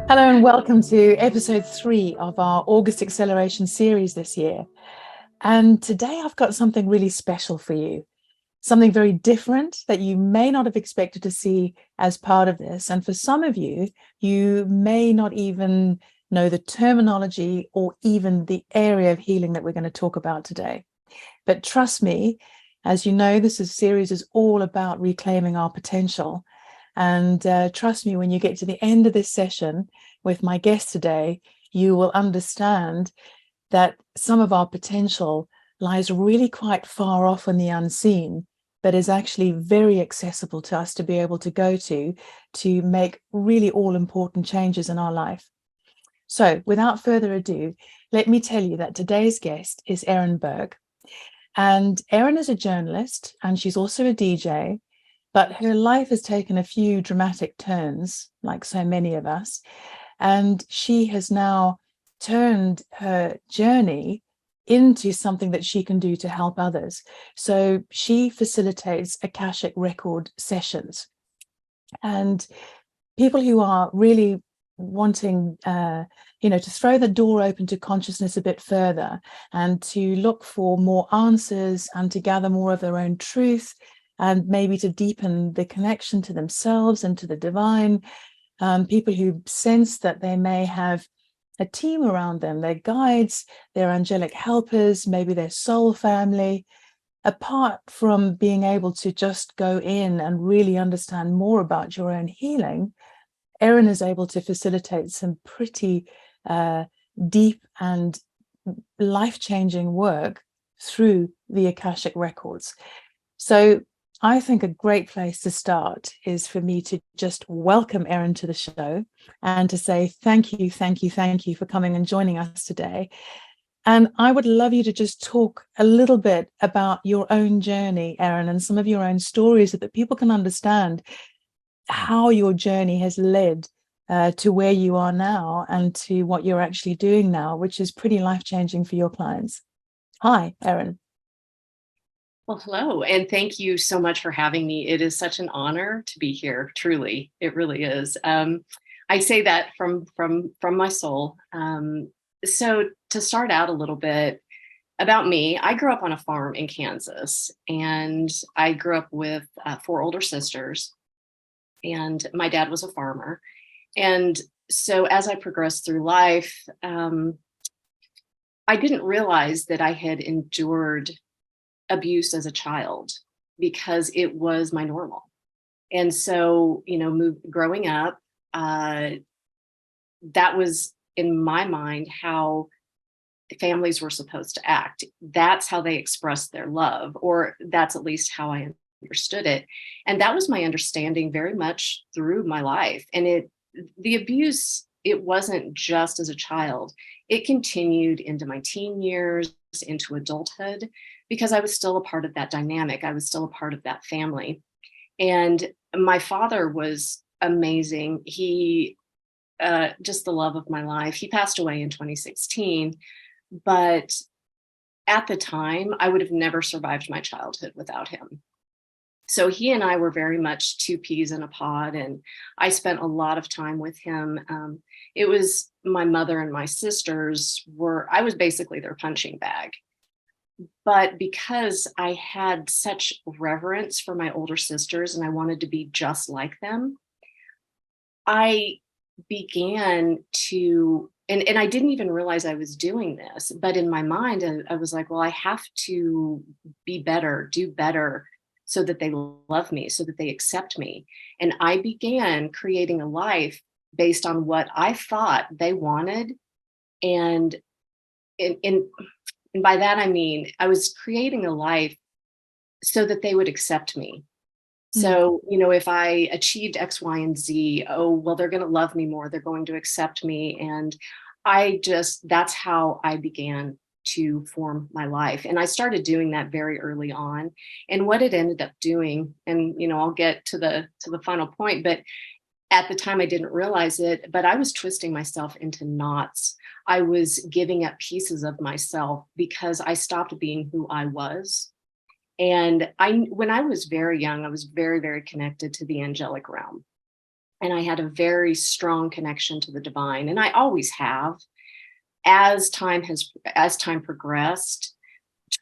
Hello and welcome to episode 3 of our August Acceleration series this year. And today I've got something really special for you, something very different that you may not have expected to see as part of this. And for some of you, you may not even know the terminology or even the area of healing that we're going to talk about today. But trust me, as you know, series is all about reclaiming our potential. And trust me, when you get to the end of this session with my guest today, you will understand that some of our potential lies really quite far off in the unseen, but is actually very accessible to us to be able to go to make really all important changes in our life. So without further ado, let me tell you that today's guest is Erin Burke. And Erin is a journalist and she's also a DJ. But her life has taken a few dramatic turns, like so many of us. And she has now turned her journey into something that she can do to help others. So she facilitates Akashic Record sessions. And people who are really wanting to throw the door open to consciousness a bit further and to look for more answers and to gather more of their own truth, and maybe to deepen the connection to themselves and to the divine. People who sense that they may have a team around them, their guides, their angelic helpers, maybe their soul family. Apart from being able to just go in and really understand more about your own healing, Erin is able to facilitate some pretty deep and life-changing work through the Akashic Records. So I think a great place to start is for me to just welcome Erin to the show and to say thank you for coming and joining us today. And I would love you to just talk a little bit about your own journey, Erin, and some of your own stories so that people can understand how your journey has led to where you are now and to what you're actually doing now, which is pretty life-changing for your clients. Hi, Erin. Well, hello, and thank you so much for having me. It is such an honor to be here. Truly, it really is. I say that from my soul. So to start out a little bit about me, I grew up on a farm in Kansas, and I grew up with 4 older sisters, and my dad was a farmer. And so as I progressed through life, I didn't realize that I had endured abuse as a child because it was my normal. And so, growing up, that was in my mind how families were supposed to act. That's how they expressed their love, or that's at least how I understood it. And that was my understanding very much through my life. And the abuse, it wasn't just as a child. It continued into my teen years, into adulthood, because I was still a part of that dynamic. I was still a part of that family. And my father was amazing. He, just the love of my life. He passed away in 2016, but at the time, I would have never survived my childhood without him. So he and I were very much 2 peas in a pod, and I spent a lot of time with him. It was my mother and my sisters I was basically their punching bag. But because I had such reverence for my older sisters and I wanted to be just like them, I began to, and I didn't even realize I was doing this, but in my mind, I was like, well, I have to be better, do better so that they love me, so that they accept me. And I began creating a life based on what I thought they wanted. And and by that, I mean, I was creating a life so that they would accept me. So, if I achieved X, Y, and Z, oh, well, they're going to love me more. They're going to accept me. And that's how I began to form my life. And I started doing that very early on. And what it ended up doing, and, I'll get to the final point, but at the time I didn't realize it, but I was twisting myself into knots. I was giving up pieces of myself because I stopped being who I was. And when I was very young, I was very, very connected to the angelic realm. And I had a very strong connection to the divine, and I always have. As time progressed,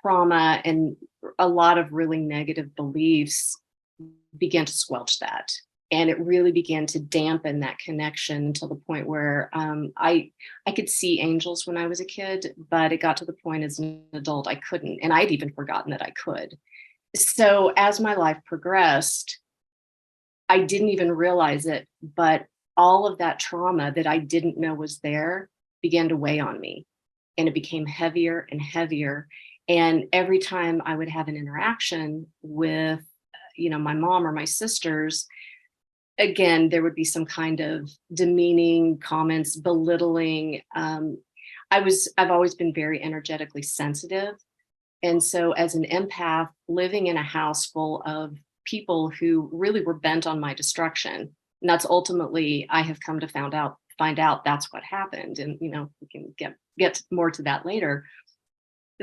trauma and a lot of really negative beliefs began to squelch that. And it really began to dampen that connection until the point where I could see angels when I was a kid, but it got to the point as an adult I couldn't, and I'd even forgotten that I could. So as my life progressed, I didn't even realize it, but all of that trauma that I didn't know was there began to weigh on me, and it became heavier and heavier. And every time I would have an interaction with, my mom or my sisters, again, there would be some kind of demeaning comments, belittling. I've always been very energetically sensitive. And so as an empath, living in a house full of people who really were bent on my destruction, and that's ultimately, I have come to find out that's what happened. And, we can get more to that later,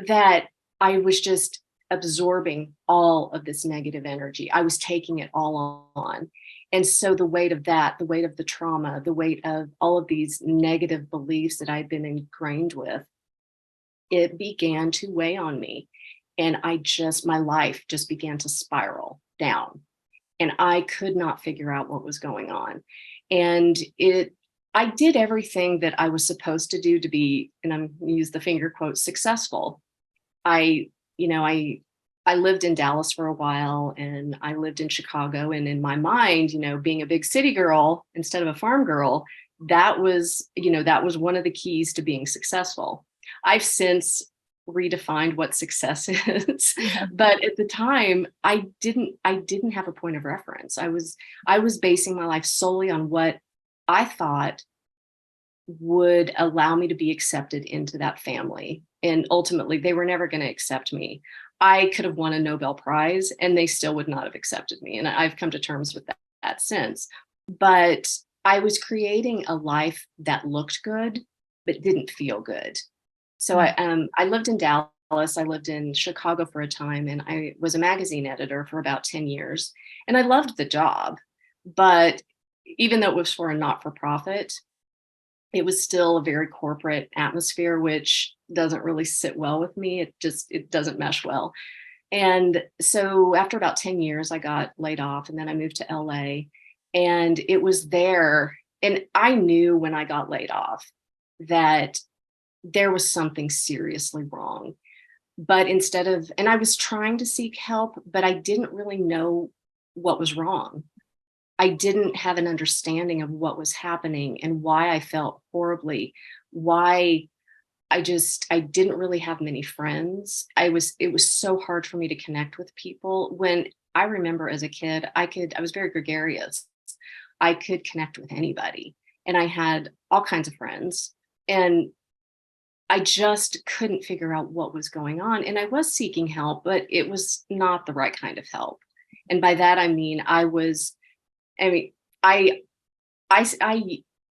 that I was just absorbing all of this negative energy. I was taking it all on. And so the weight of that, the weight of the trauma, the weight of all of these negative beliefs that I'd been ingrained with, it began to weigh on me. And my life just began to spiral down. And I could not figure out what was going on. And I did everything that I was supposed to do to be, and I'm going to use the finger quotes, successful. I lived in Dallas for a while, and I lived in Chicago. And in my mind, being a big city girl instead of a farm girl, that was one of the keys to being successful. I've since redefined what success is, but at the time I didn't have a point of reference. I was basing my life solely on what I thought would allow me to be accepted into that family. And ultimately, they were never going to accept me. I could have won a Nobel Prize and they still would not have accepted me. And I've come to terms with that since. But I was creating a life that looked good, but didn't feel good. So I lived in Dallas. I lived in Chicago for a time, and I was a magazine editor for about 10 years. And I loved the job. But even though it was for a not-for-profit, it was still a very corporate atmosphere, which doesn't really sit well with me. It doesn't mesh well. And so after about 10 years, I got laid off, and then I moved to LA. And it was there. And I knew when I got laid off that there was something seriously wrong. But and I was trying to seek help, but I didn't really know what was wrong. I didn't have an understanding of what was happening and why I felt horribly, why I didn't really have many friends. It was so hard for me to connect with people. When I remember as a kid, I was very gregarious. I could connect with anybody, and I had all kinds of friends, and I just couldn't figure out what was going on. And I was seeking help, but it was not the right kind of help. And by that, I mean, I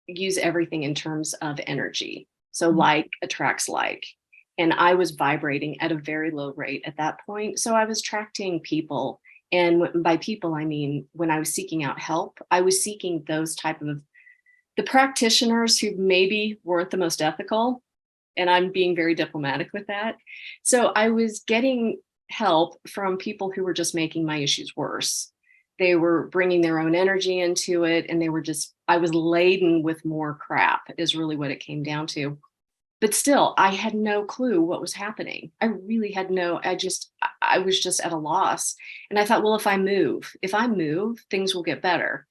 use everything in terms of energy. So like attracts like, and I was vibrating at a very low rate at that point. So I was attracting people. And by people, I mean, when I was seeking out help, I was seeking those type of the practitioners who maybe weren't the most ethical. And I'm being very diplomatic with that. So I was getting help from people who were just making my issues worse. They were bringing their own energy into it. And I was laden with more crap is really what it came down to. But still, I had no clue what was happening. I really had I was just at a loss. And I thought, well, if I move, things will get better.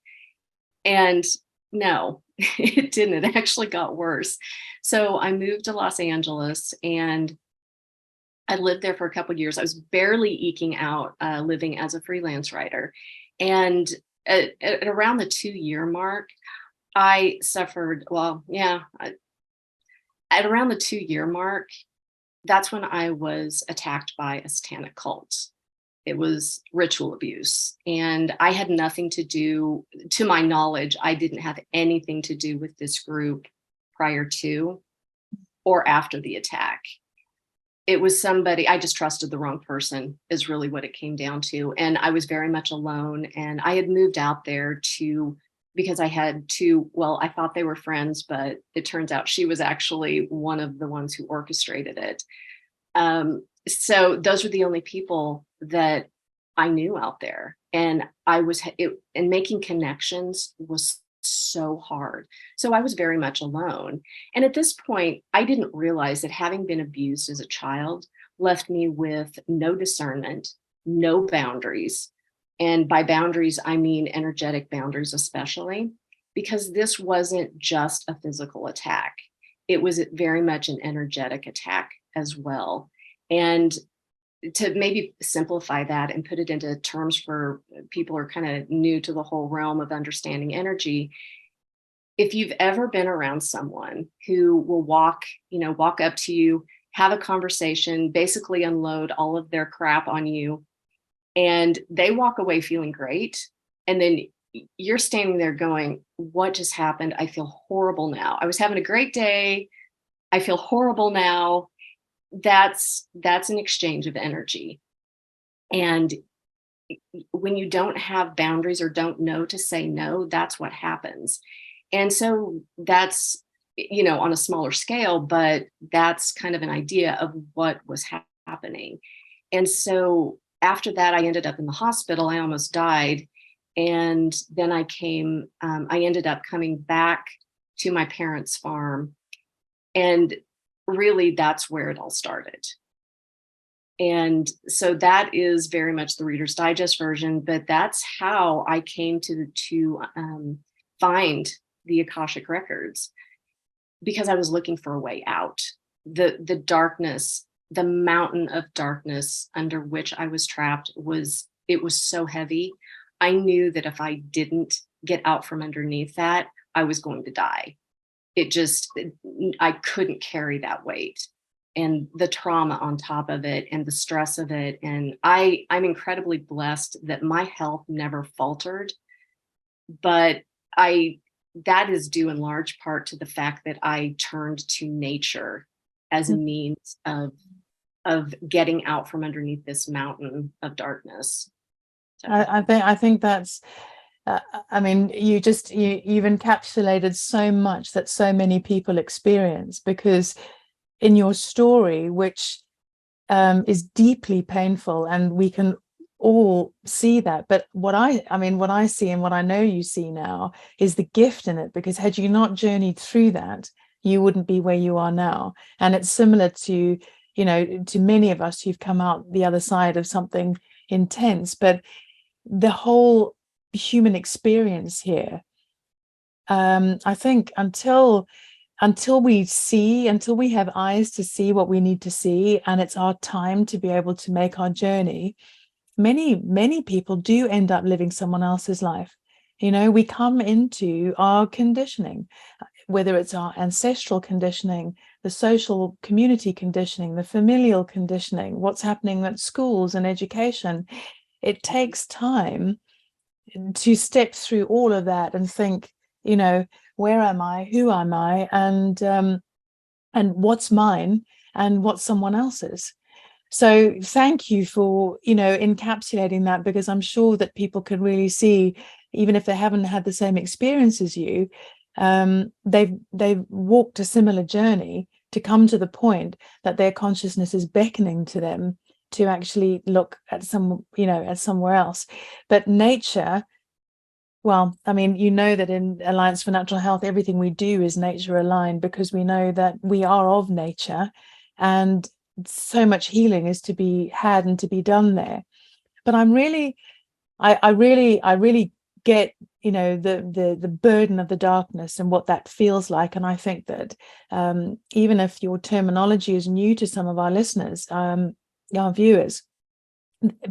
And no, it didn't. It actually got worse. So I moved to Los Angeles, and I lived there for a couple of years. I was barely eking out living as a freelance writer. And at around the 2-year mark, I suffered, at around the 2-year mark, that's when I was attacked by a satanic cult. It was ritual abuse. And I had nothing to do, to my knowledge, I didn't have anything to do with this group prior to or after the attack. It was somebody, I just trusted the wrong person is really what it came down to. And I was very much alone. And I had moved out there to because I had two, well, I thought they were friends, but it turns out she was actually one of the ones who orchestrated it. So those were the only people that I knew out there. And and making connections was so hard. So I was very much alone. And at this point, I didn't realize that having been abused as a child left me with no discernment, no boundaries. And by boundaries, I mean energetic boundaries, especially because this wasn't just a physical attack. It was very much an energetic attack as well. And to maybe simplify that and put it into terms for people who are kind of new to the whole realm of understanding energy, if you've ever been around someone who will walk up to you, have a conversation, basically unload all of their crap on you, and they walk away feeling great, and then you're standing there going, what just happened? I feel horrible now. I was having a great day. I feel horrible now. That's an exchange of energy. And when you don't have boundaries or don't know to say no, that's what happens. And so that's, on a smaller scale, but that's kind of an idea of what was happening. And so after that, I ended up in the hospital. I almost died. And then I ended up coming back to my parents' farm. And really, that's where it all started. And so that is very much the Reader's Digest version, but that's how I came to find the Akashic Records, because I was looking for a way out. The darkness, the mountain of darkness under which I was trapped was so heavy. I knew that if I didn't get out from underneath that, I was going to die. I couldn't carry that weight, and the trauma on top of it and the stress of it. And I'm incredibly blessed that my health never faltered, but that is due in large part to the fact that I turned to nature as a means of getting out from underneath this mountain of darkness. So. I think that's you've encapsulated so much that so many people experience, because in your story, which is deeply painful, and we can all see that, but what I see and what I know you see now is the gift in it, because had you not journeyed through that, you wouldn't be where you are now. And it's similar to to many of us who've come out the other side of something intense, but the whole human experience here, I think until we have eyes to see what we need to see, and it's our time to be able to make our journey, many people do end up living someone else's life. We come into our conditioning, whether it's our ancestral conditioning, the social community conditioning, the familial conditioning, what's happening at schools and education. It takes time to step through all of that and think, where am I, who am I, and what's mine and what's someone else's. So thank you for encapsulating that, because I'm sure that people can really see, even if they haven't had the same experience as you, they've walked a similar journey to come to the point that their consciousness is beckoning to them to actually look at at somewhere else. But nature, well, that in Alliance for Natural Health, everything we do is nature aligned, because we know that we are of nature, and so much healing is to be had and to be done there. But I really get the burden of the darkness and what that feels like. And I think that even if your terminology is new to some of our listeners, our viewers,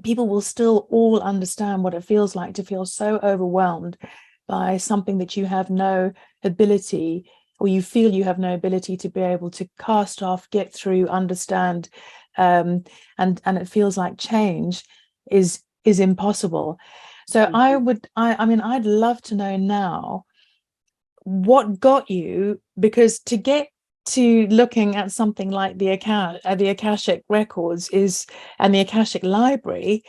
people will still all understand what it feels like to feel so overwhelmed by something that you have no ability, or you feel you have no ability to be able to cast off, get through, understand, and it feels like change is impossible. So I'd love to know now what got you, because to get to looking at something like the Akashic Records and the Akashic Library,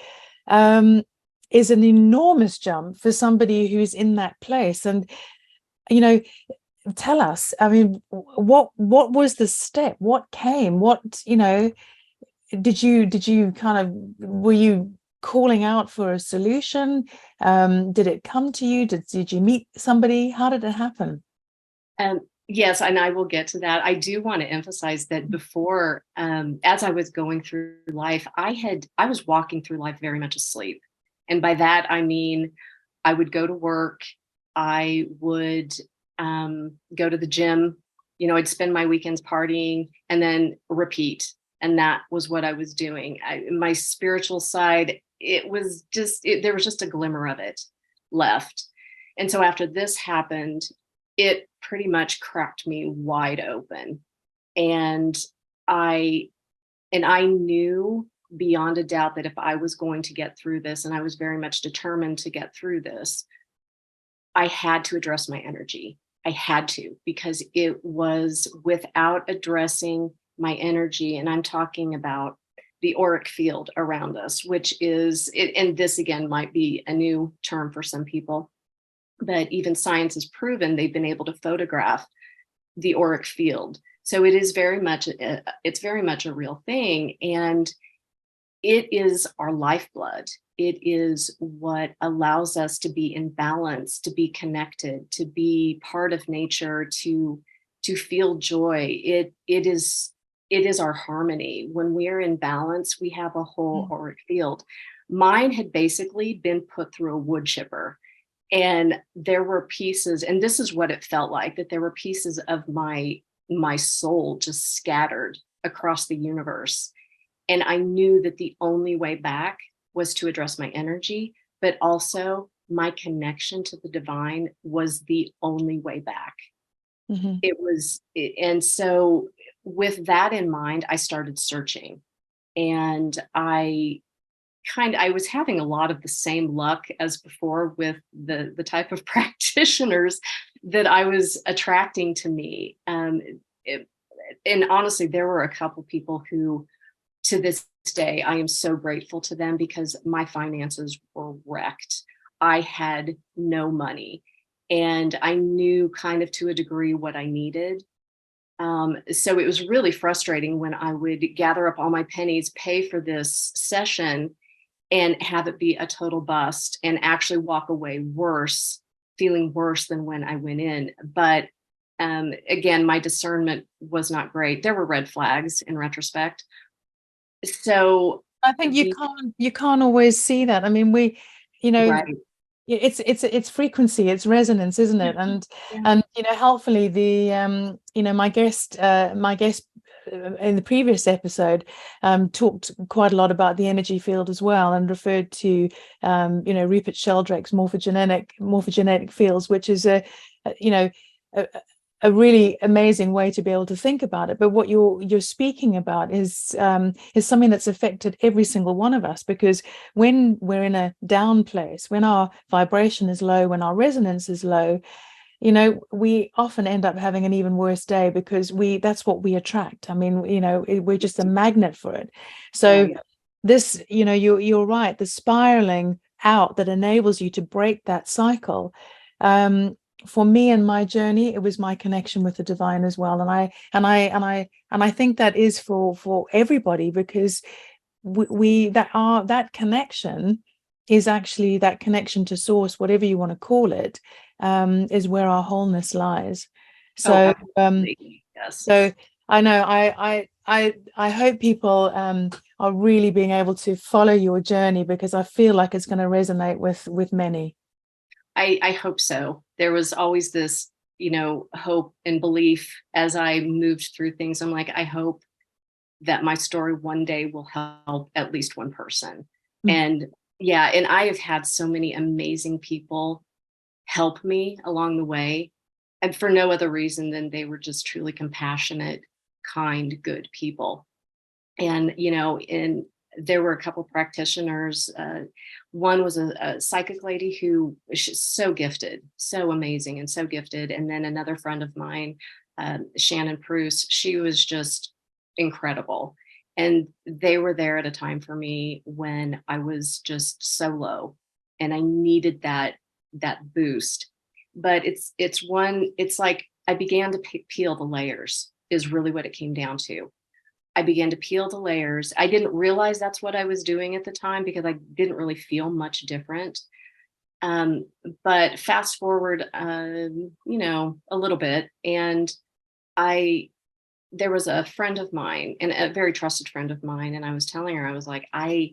is an enormous jump for somebody who's in that place. And, you know, tell us, I mean, what was the step? What came? What, you know, did you kind of, were you calling out for a solution? Did it come to you? Did you meet somebody? How did it happen? Yes, and I will get to that. I do want to emphasize that before, as I was going through life, I was walking through life very much asleep. And by that, I mean, I would go to work, I would go to the gym, I'd spend my weekends partying and then repeat. And that was what I was doing. My spiritual side, there was just a glimmer of it left. And so after this happened, it pretty much cracked me wide open. And I knew beyond a doubt that if I was going to get through this, and I was very much determined to get through this, I had to address my energy. I had to, because it was without addressing my energy. And I'm talking about the auric field around us, which is, and this again might be a new term for some people, but even science has proven they've been able to photograph the auric field. So it is very much, it's very much a real thing. And it is our lifeblood. It is what allows us to be in balance, to be connected, to be part of nature, to feel joy. It is our harmony. When we're in balance, we have a whole auric field. Mine had basically been put through a wood chipper. And there were pieces, and this is what it felt like, that there were pieces of my soul just scattered across the universe. And I knew that the only way back was to address my energy, but also my connection to the divine was the only way back. And so with that in mind, I started searching, and I was having a lot of the same luck as before with the type of practitioners that I was attracting to me. And honestly, there were a couple people who, to this day, I am so grateful to them, because my finances were wrecked. I had no money, and I knew kind of to a degree what I needed. So it was really frustrating when I would gather up all my pennies, pay for this session, and have it be a total bust, and actually walk away feeling worse than when I went in. But again, my discernment was not great. There were red flags in retrospect. So I think you can't always see that. I mean, right. it's frequency, it's resonance, isn't it? And helpfully the my guest in the previous episode talked quite a lot about the energy field as well, and referred to Rupert Sheldrake's morphogenetic fields, which is a really amazing way to be able to think about it. But what you're speaking about is something that's affected every single one of us, because when we're in a down place, when our vibration is low, when our resonance is low, we often end up having an even worse day, because that's what we attract. I mean, we're just a magnet for it. So this, you're right, the spiraling out that enables you to break that cycle. For me and my journey, it was my connection with the divine as well. And I think that is for everybody, because that connection is actually that connection to source, whatever you want to call it, is where our wholeness lies. So yes. So I know I hope people are really being able to follow your journey, because I feel like it's going to resonate with many. I hope so. There was always this, hope and belief as I moved through things. I'm like, I hope that my story one day will help at least one person. And and I have had so many amazing people help me along the way, and for no other reason than they were just truly compassionate, kind, good people. And, there were a couple practitioners. One was a psychic lady who was so gifted, so amazing and so gifted. And then another friend of mine, Shannon Bruce, she was just incredible. And they were there at a time for me when I was just so low. and I needed that boost. But it's like I began to peel the layers is really what it came down to. I began to peel the layers. I didn't realize that's what I was doing at the time because I didn't really feel much different. Um, but fast forward, a little bit, and I there was a friend of mine, and a very trusted friend of mine, and I was telling her, I was like, I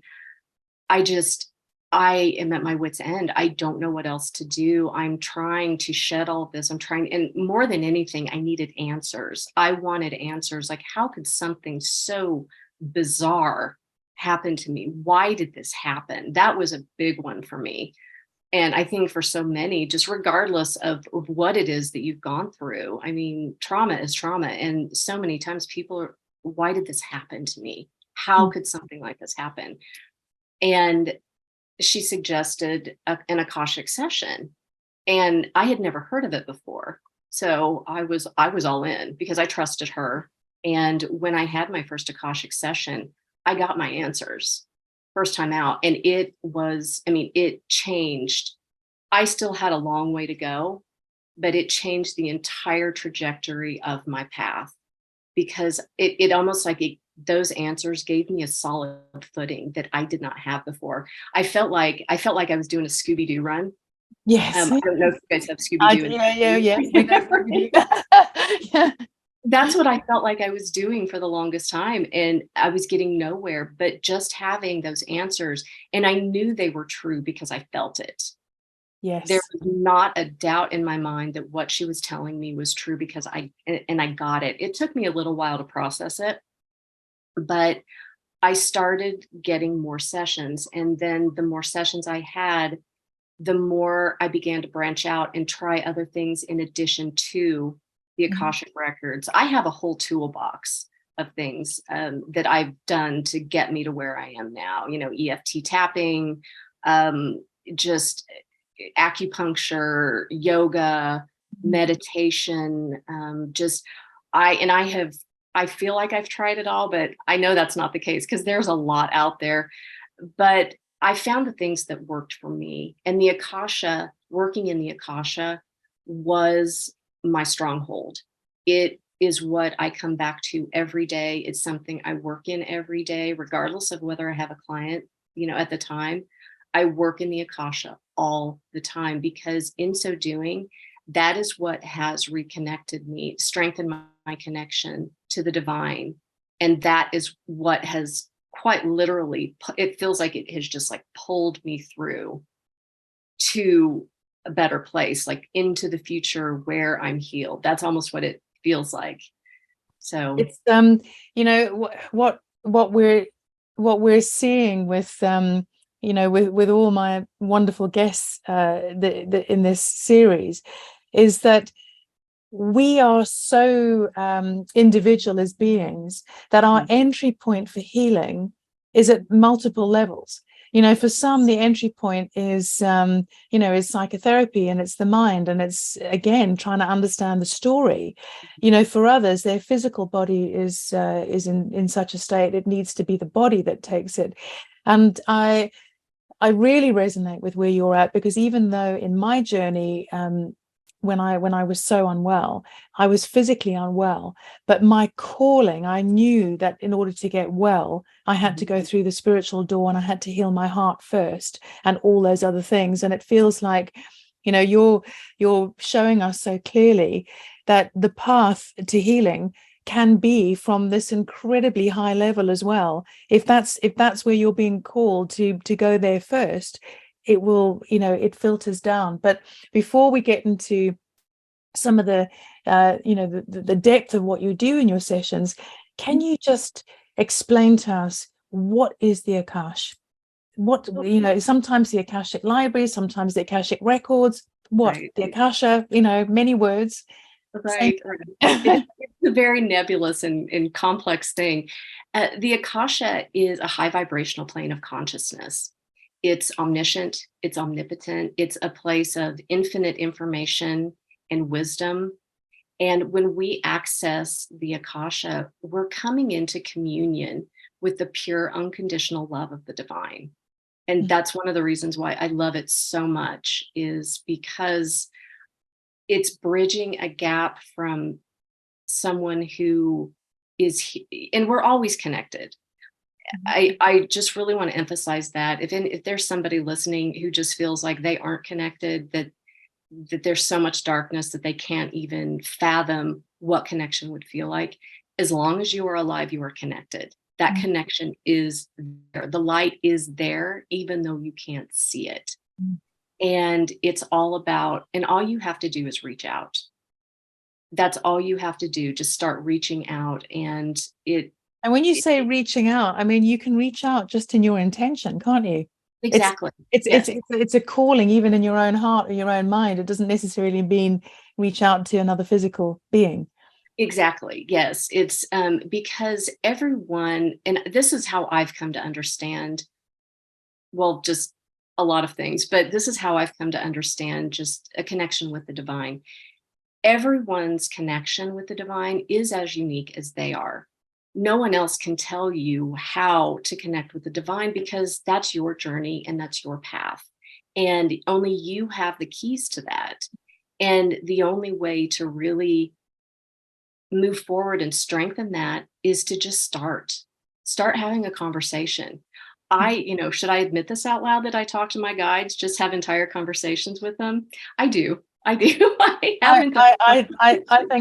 just, I am at my wit's end. I don't know what else to do. I'm trying to shed all of this. I'm trying, and more than anything, I needed answers. I wanted answers. Like, how could something so bizarre happen to me? Why did this happen? That was a big one for me. And I think for so many, just regardless of what it is that you've gone through, I mean, trauma is trauma. And so many times people are, why did this happen to me? How could something like this happen? And she suggested an Akashic session. And I had never heard of it before. So I was all in because I trusted her. And when I had my first Akashic session, I got my answers first time out. And it changed. I still had a long way to go, but it changed the entire trajectory of my path because it almost like those answers gave me a solid footing that I did not have before. I was doing a Scooby-Doo run. Yes. I don't know if you guys have Scooby-Doo. Yeah. We know Scooby-Doo. Yeah. That's what I felt like I was doing for the longest time. And I was getting nowhere, but just having those answers. And I knew they were true because I felt it. There Yes. was not a doubt in my mind that what she was telling me was true because I got it. It took me a little while to process it, but I started getting more sessions. And then the more sessions I had, the more I began to branch out and try other things in addition to the Mhm. Akashic records. I have a whole toolbox of things that I've done to get me to where I am now. EFT tapping, just acupuncture, yoga, meditation, I feel like I've tried it all, but I know that's not the case because there's a lot out there. But I found the things that worked for me. And the Akasha, working in the Akasha was my stronghold. It is what I come back to every day. It's something I work in every day, regardless of whether I have a client, at the time. I work in the Akasha all the time because in so doing, that is what has reconnected me, strengthened my connection to the divine. And that is what has quite literally, it feels like it has just like pulled me through to a better place, like into the future where I'm healed. That's almost what it feels like. So It's what we're seeing with with all my wonderful guests in this series is that we are so individual as beings that our entry point for healing is at multiple levels. For some, the entry point is is psychotherapy, and it's the mind, and it's again trying to understand the story. For others, their physical body is in such a state it needs to be the body that takes it. And I really resonate with where you're at, because even though in my journey, when I was so unwell, I was physically unwell, but my calling, I knew that in order to get well, I had to go through the spiritual door, and I had to heal my heart first and all those other things. And it feels like, you're showing us so clearly that the path to healing can be from this incredibly high level as well. If that's where you're being called to go there first, it will, it filters down. But before we get into some of the the depth of what you do in your sessions, can you just explain to us what is the Akash? What, sometimes the Akashic library, sometimes the Akashic records, what right. the Akasha, many words. Right. It's a very nebulous and complex thing. The Akasha is a high vibrational plane of consciousness. It's omniscient, it's omnipotent, it's a place of infinite information and wisdom. And when we access the Akasha, we're coming into communion with the pure, unconditional love of the divine. And that's one of the reasons why I love it so much, is because it's bridging a gap from someone who is, and we're always connected. I just really want to emphasize that if there's somebody listening who just feels like they aren't connected, that there's so much darkness that they can't even fathom what connection would feel like. As long as you are alive, you are connected. That connection is there. The light is there, even though you can't see it. And it's all about, and all you have to do is reach out. That's all you have to do. Just start reaching out. And when you say reaching out, I mean, you can reach out just in your intention, can't you? Exactly. It's a calling, even in your own heart or your own mind. It doesn't necessarily mean reach out to another physical being. Exactly. Yes. It's because everyone, and this is how I've come to understand, well, just a lot of things, but this is how I've come to understand just a connection with the divine. Everyone's connection with the divine is as unique as they are. No one else can tell you how to connect with the divine, because that's your journey and that's your path. And only you have the keys to that. And the only way to really move forward and strengthen that is to just start having a conversation. Should I admit this out loud, that I talk to my guides, just have entire conversations with them? I do. I think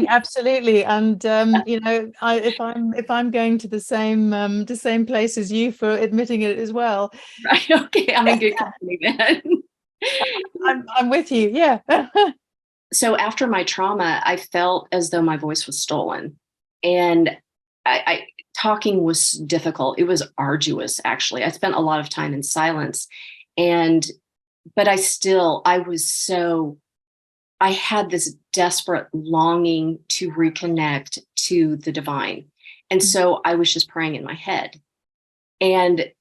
absolutely. And if I'm going to the same place as you for admitting it as well. Right. Okay. I'm in good company then. I'm with you. Yeah. So after my trauma, I felt as though my voice was stolen, and I talking was difficult. It was arduous, actually. I spent a lot of time in silence, but I had this desperate longing to reconnect to the divine. And so I was just praying in my head. And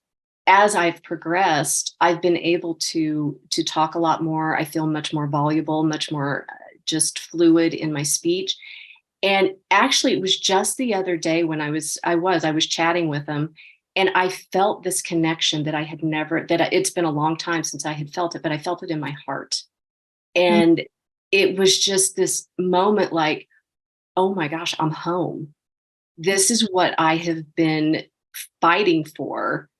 as I've progressed, I've been able to talk a lot more. I feel much more voluble, much more just fluid in my speech. And actually, it was just the other day when I was chatting with them, and I felt this connection that it's been a long time since I had felt it, but I felt it in my heart. And it was just this moment like, oh my gosh, I'm home. This is what I have been fighting for.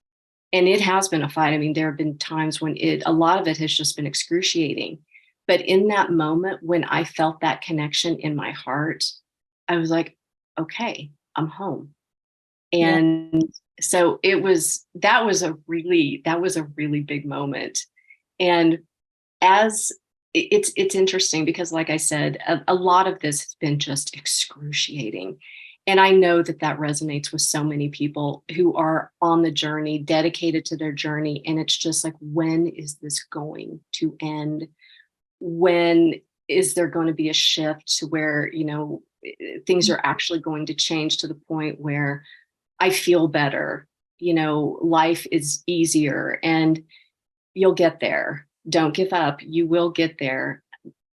And it has been a fight. I mean, there have been times when a lot of it has just been excruciating. But in that moment, when I felt that connection in my heart, I was like, okay, I'm home. And so that was a really big moment. And it's interesting because, like I said, a lot of this has been just excruciating. And I know that resonates with so many people who are on the journey, dedicated to their journey. And it's just like, when is this going to end? When is there going to be a shift to where, things are actually going to change to the point where I feel better, life is easier, and you'll get there. Don't give up. You will get there.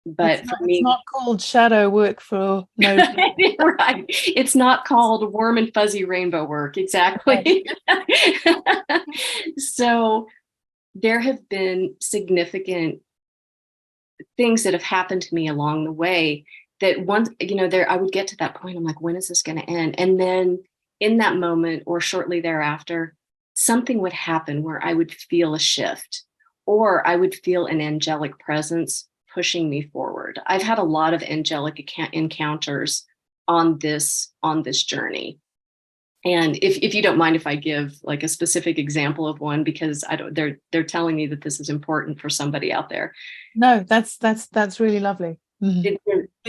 But it's not called shadow work for no right. It's not called warm and fuzzy rainbow work. Exactly. Right. So there have been significant things that have happened to me along the way that once, I would get to that point. I'm like, when is this going to end? And then in that moment or shortly thereafter, something would happen where I would feel a shift, or I would feel an angelic presence pushing me forward. I've had a lot of angelic encounters on this journey. And if you don't mind if I give like a specific example of one, because they're telling me that this is important for somebody out there. No, that's really lovely.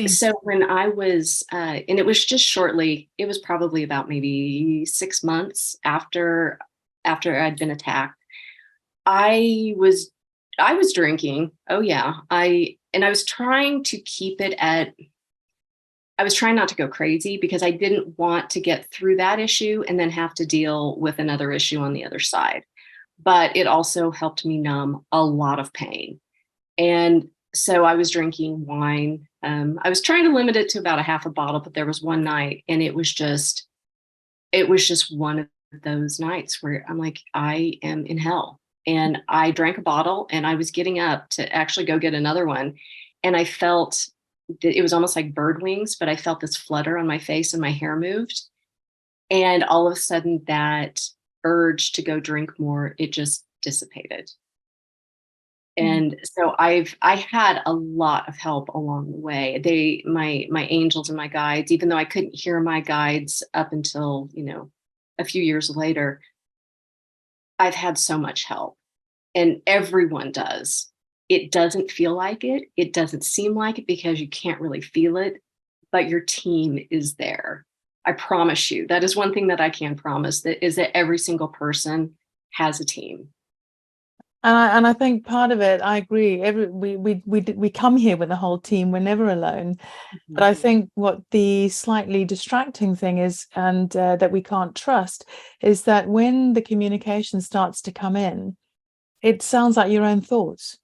So when I was, and it was just shortly, it was probably about maybe 6 months after I'd been attacked, I was drinking. Oh yeah. I was trying to I was trying not to go crazy, because I didn't want to get through that issue and then have to deal with another issue on the other side. But it also helped me numb a lot of pain. And so I was drinking wine. I was trying to limit it to about a half a bottle, but there was one night, and it was just one of those nights where I'm like, I am in hell. And I drank a bottle, and I was getting up to actually go get another one. And I felt that it was almost like bird wings, but I felt this flutter on my face and my hair moved. And all of a sudden that urge to go drink more, it just dissipated. And so I had a lot of help along the way. My angels and my guides, even though I couldn't hear my guides up until, a few years later, I've had so much help, and everyone does. It doesn't feel like it. It doesn't seem like it because you can't really feel it, but your team is there. I promise you, that is one thing that I can promise, that is that every single person has a team. And I think part of it, I agree. We come here with a whole team. We're never alone. Mm-hmm. But I think what the slightly distracting thing is, and that we can't trust, is that when the communication starts to come in, it sounds like your own thoughts.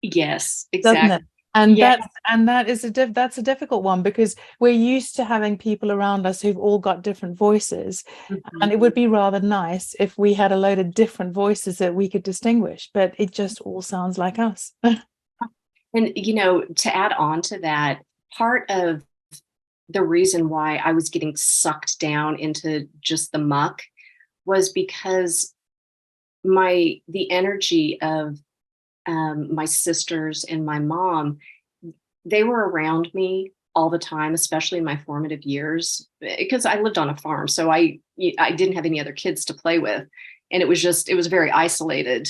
Yes, Doesn't exactly. it? And Yeah. that's a difficult one, because we're used to having people around us who've all got different voices. Mm-hmm. And it would be rather nice if we had a load of different voices that we could distinguish, but it just all sounds like us. And, to add on to that, part of the reason why I was getting sucked down into just the muck was because the energy of my sisters and my mom, they were around me all the time, especially in my formative years, because I lived on a farm. So I didn't have any other kids to play with. And it was a very isolated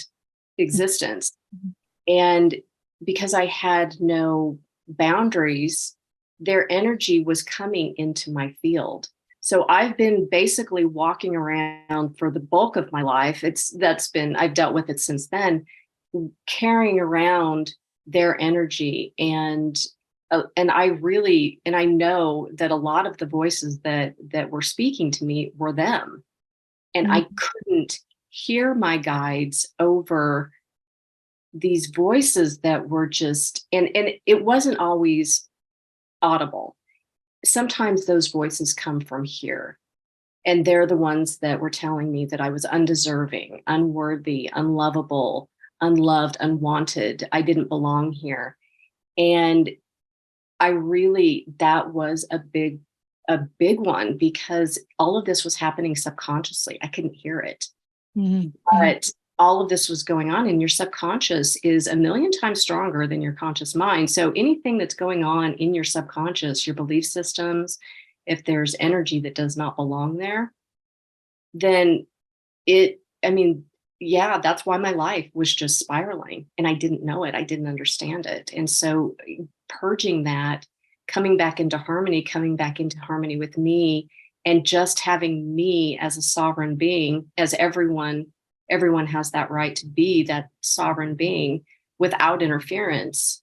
existence. And because I had no boundaries, their energy was coming into my field. So I've been basically walking around for the bulk of my life. I've dealt with it since then, carrying around their energy. And I know that a lot of the voices that were speaking to me were them. And I couldn't hear my guides over these voices that were just, and it wasn't always audible. Sometimes those voices come from here, and they're the ones that were telling me that I was undeserving, unworthy, unlovable, unloved, unwanted. I didn't belong here. And that was a big one, because all of this was happening subconsciously. I couldn't hear it. Mm-hmm. But all of this was going on, and your subconscious is a million times stronger than your conscious mind. So anything that's going on in your subconscious, your belief systems, if there's energy that does not belong there, then that's why my life was just spiraling, and I didn't know it. I didn't understand it. And so purging that, coming back into harmony with me, and just having me as a sovereign being, as everyone has that right to be that sovereign being without interference.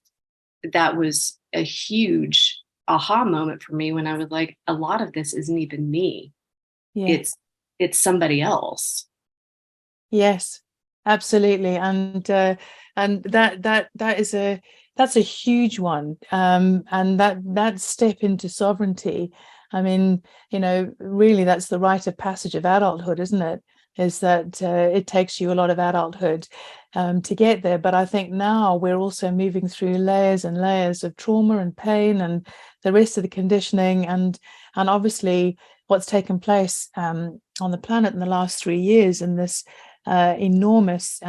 That was a huge aha moment for me, when I was like, a lot of this isn't even me. Yeah. It's somebody else. Yes, absolutely. And that's a huge one. And that step into sovereignty, I mean, really that's the rite of passage of adulthood, isn't it? Is that it takes you a lot of adulthood to get there. But I think now we're also moving through layers and layers of trauma and pain and the rest of the conditioning, and obviously what's taken place on the planet in the last 3 years, and this enormous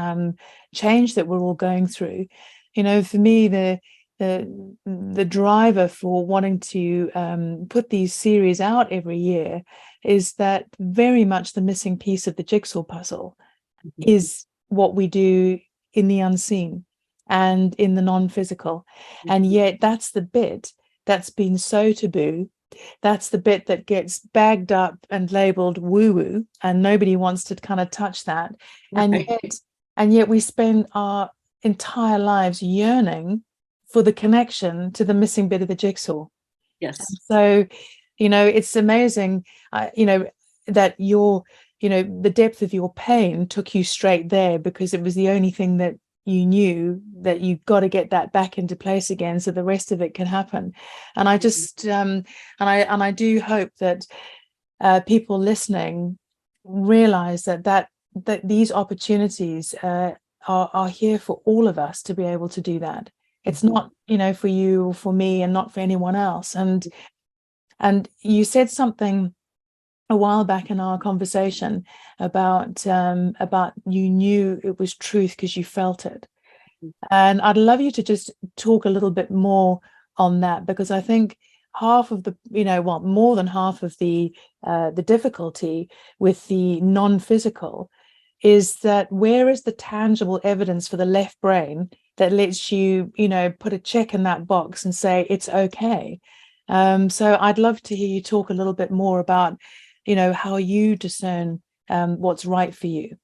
change that we're all going through. For me, the driver for wanting to put these series out every year is that very much the missing piece of the jigsaw puzzle is what we do in the unseen and in the non-physical. And yet that's the bit that's been so taboo. That's the bit that gets bagged up and labeled woo-woo, and nobody wants to kind of touch that. Right. And yet we spend our entire lives yearning for the connection to the missing bit of the jigsaw. Yes. And so, it's amazing, that the depth of your pain took you straight there, because it was the only thing that you knew, that you've got to get that back into place again so the rest of it can happen. And I just and I do hope that people listening realize that these opportunities are here for all of us to be able to do that. It's not, for you or for me and not for anyone else. And you said something a while back in our conversation about you knew it was truth because you felt it. And I'd love you to just talk a little bit more on that, because I think half of the, more than half of the difficulty with the non-physical is that where is the tangible evidence for the left brain that lets you, put a check in that box and say it's okay. So I'd love to hear you talk a little bit more about, how you discern what's right for you.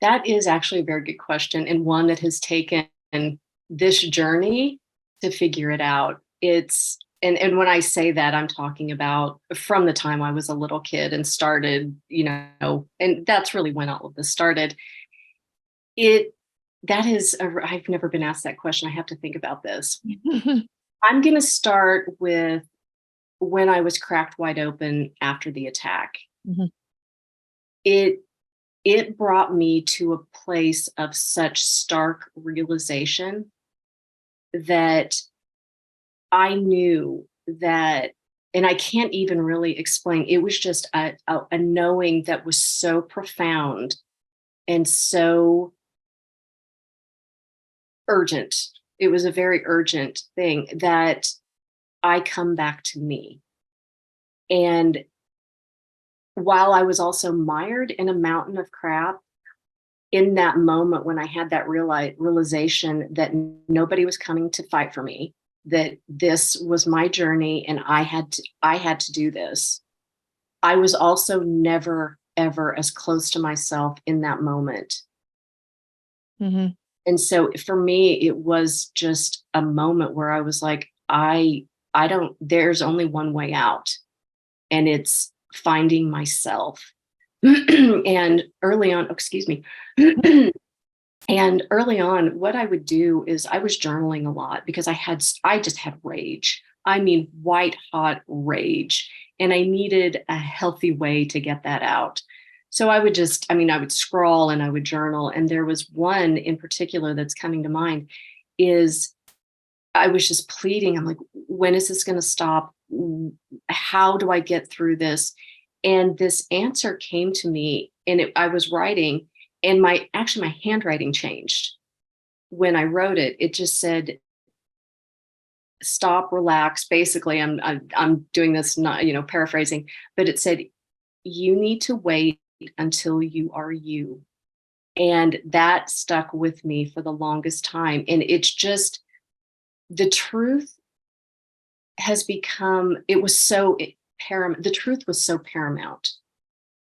That is actually a very good question, and one that has taken this journey to figure it out. And when I say that, I'm talking about from the time I was a little kid and started, and that's really when all of this started. I've never been asked that question. I have to think about this. I'm going to start with when I was cracked wide open after the attack. Mm-hmm. It brought me to a place of such stark realization that I knew that, and I can't even really explain, it was just a knowing that was so profound and so urgent. It was a very urgent thing that I come back to me. And while I was also mired in a mountain of crap, in that moment when I had that realization that nobody was coming to fight for me, that this was my journey and I had to do this, I was also never, ever as close to myself in that moment. Mm-hmm. And so for me, it was just a moment where I was like, there's only one way out, and it's finding myself. And early on, and early on, what I would do is I was journaling a lot because I just had rage. I mean, white hot rage. And I needed a healthy way to get that out. So I would scroll and I would journal. And there was one in particular that's coming to mind is I was just pleading. I'm like, when is this going to stop? How do I get through this? And this answer came to me, and I was writing, and my handwriting changed. When I wrote it, it just said, stop, relax. Basically, I'm doing this, not, paraphrasing, but it said, you need to wait until you are you. And that stuck with me for the longest time. And it's just, the truth has become, the truth was so paramount.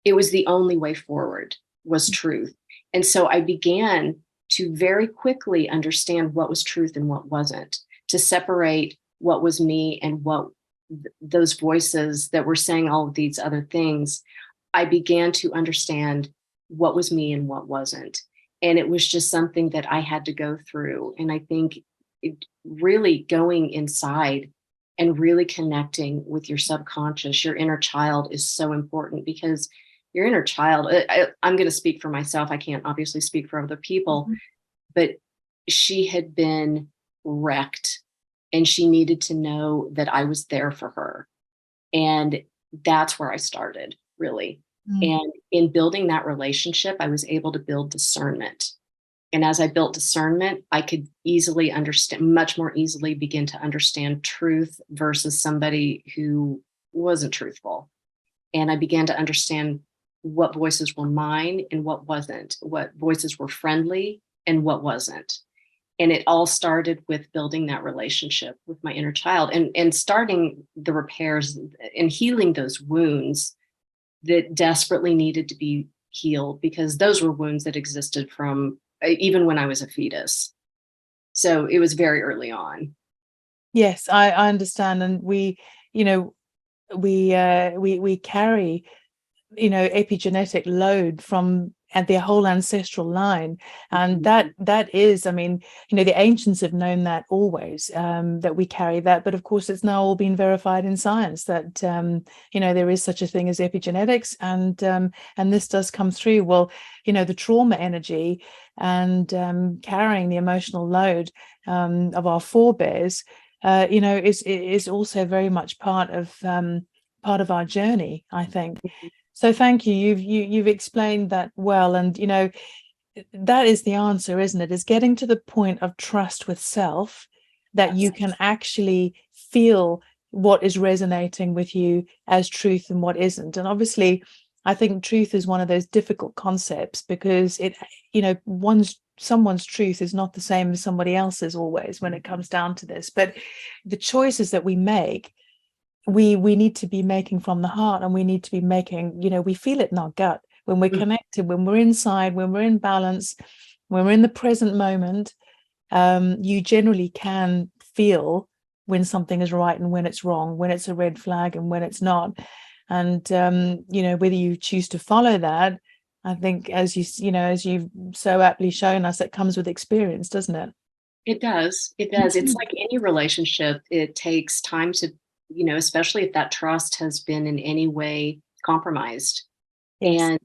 It was the only way forward, was truth. And so I began to very quickly understand what was truth and what wasn't, to separate what was me and what those voices that were saying all of these other things. I began to understand what was me and what wasn't. And it was just something that I had to go through. And I think really going inside and really connecting with your subconscious, your inner child, is so important, because your inner child, I'm going to speak for myself. I can't obviously speak for other people, mm-hmm. but she had been wrecked and she needed to know that I was there for her. And that's where I started, really. Mm-hmm. And in building that relationship, I was able to build discernment. And as I built discernment, I could much more easily begin to understand truth versus somebody who wasn't truthful. And I began to understand what voices were mine and what wasn't, what voices were friendly and what wasn't. And it all started with building that relationship with my inner child and starting the repairs and healing those wounds that desperately needed to be healed, because those were wounds that existed from even when I was a fetus. So it was very early on. Yes, I understand. And we carry, epigenetic load from and their whole ancestral line. And that is, I mean, the ancients have known that always, that we carry that. But of course, it's now all been verified in science that, there is such a thing as epigenetics, and this does come through. Well, the trauma energy and carrying the emotional load of our forebears, is also very much part of our journey, I think. So thank you. You've explained that well, and that is the answer, isn't it? Is getting to the point of trust with self, that you can actually feel what is resonating with you as truth and what isn't. And obviously, I think truth is one of those difficult concepts, because someone's truth is not the same as somebody else's always when it comes down to this. But the choices that we make, we need to be making from the heart, and we need to be making, we feel it in our gut when we're connected, when we're inside, when we're in balance, when we're in the present moment. You generally can feel when something is right and when it's wrong, when it's a red flag and when it's not. And whether you choose to follow that, I think, as you've so aptly shown us, it comes with experience, doesn't it? It does. It's like any relationship. It takes time to, especially if that trust has been in any way compromised. Yes. And,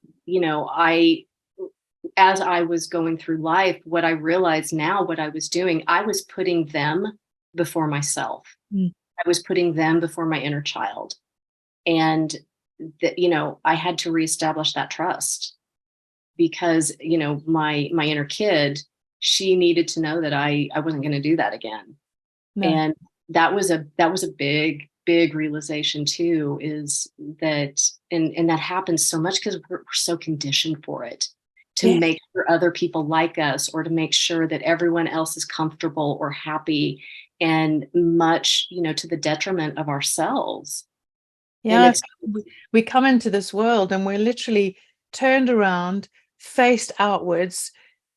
as I was going through life, what I realized now, what I was doing, I was putting them before myself. I was putting them before my inner child. And, I had to reestablish that trust, because, my inner kid, she needed to know that I wasn't going to do that again. No. And that was a big realization too, is that, and that happens so much because we're so conditioned for it, to make sure other people like us, or to make sure that everyone else is comfortable or happy, and much, to the detriment of ourselves. Yeah, we come into this world and we're literally turned around, faced outwards,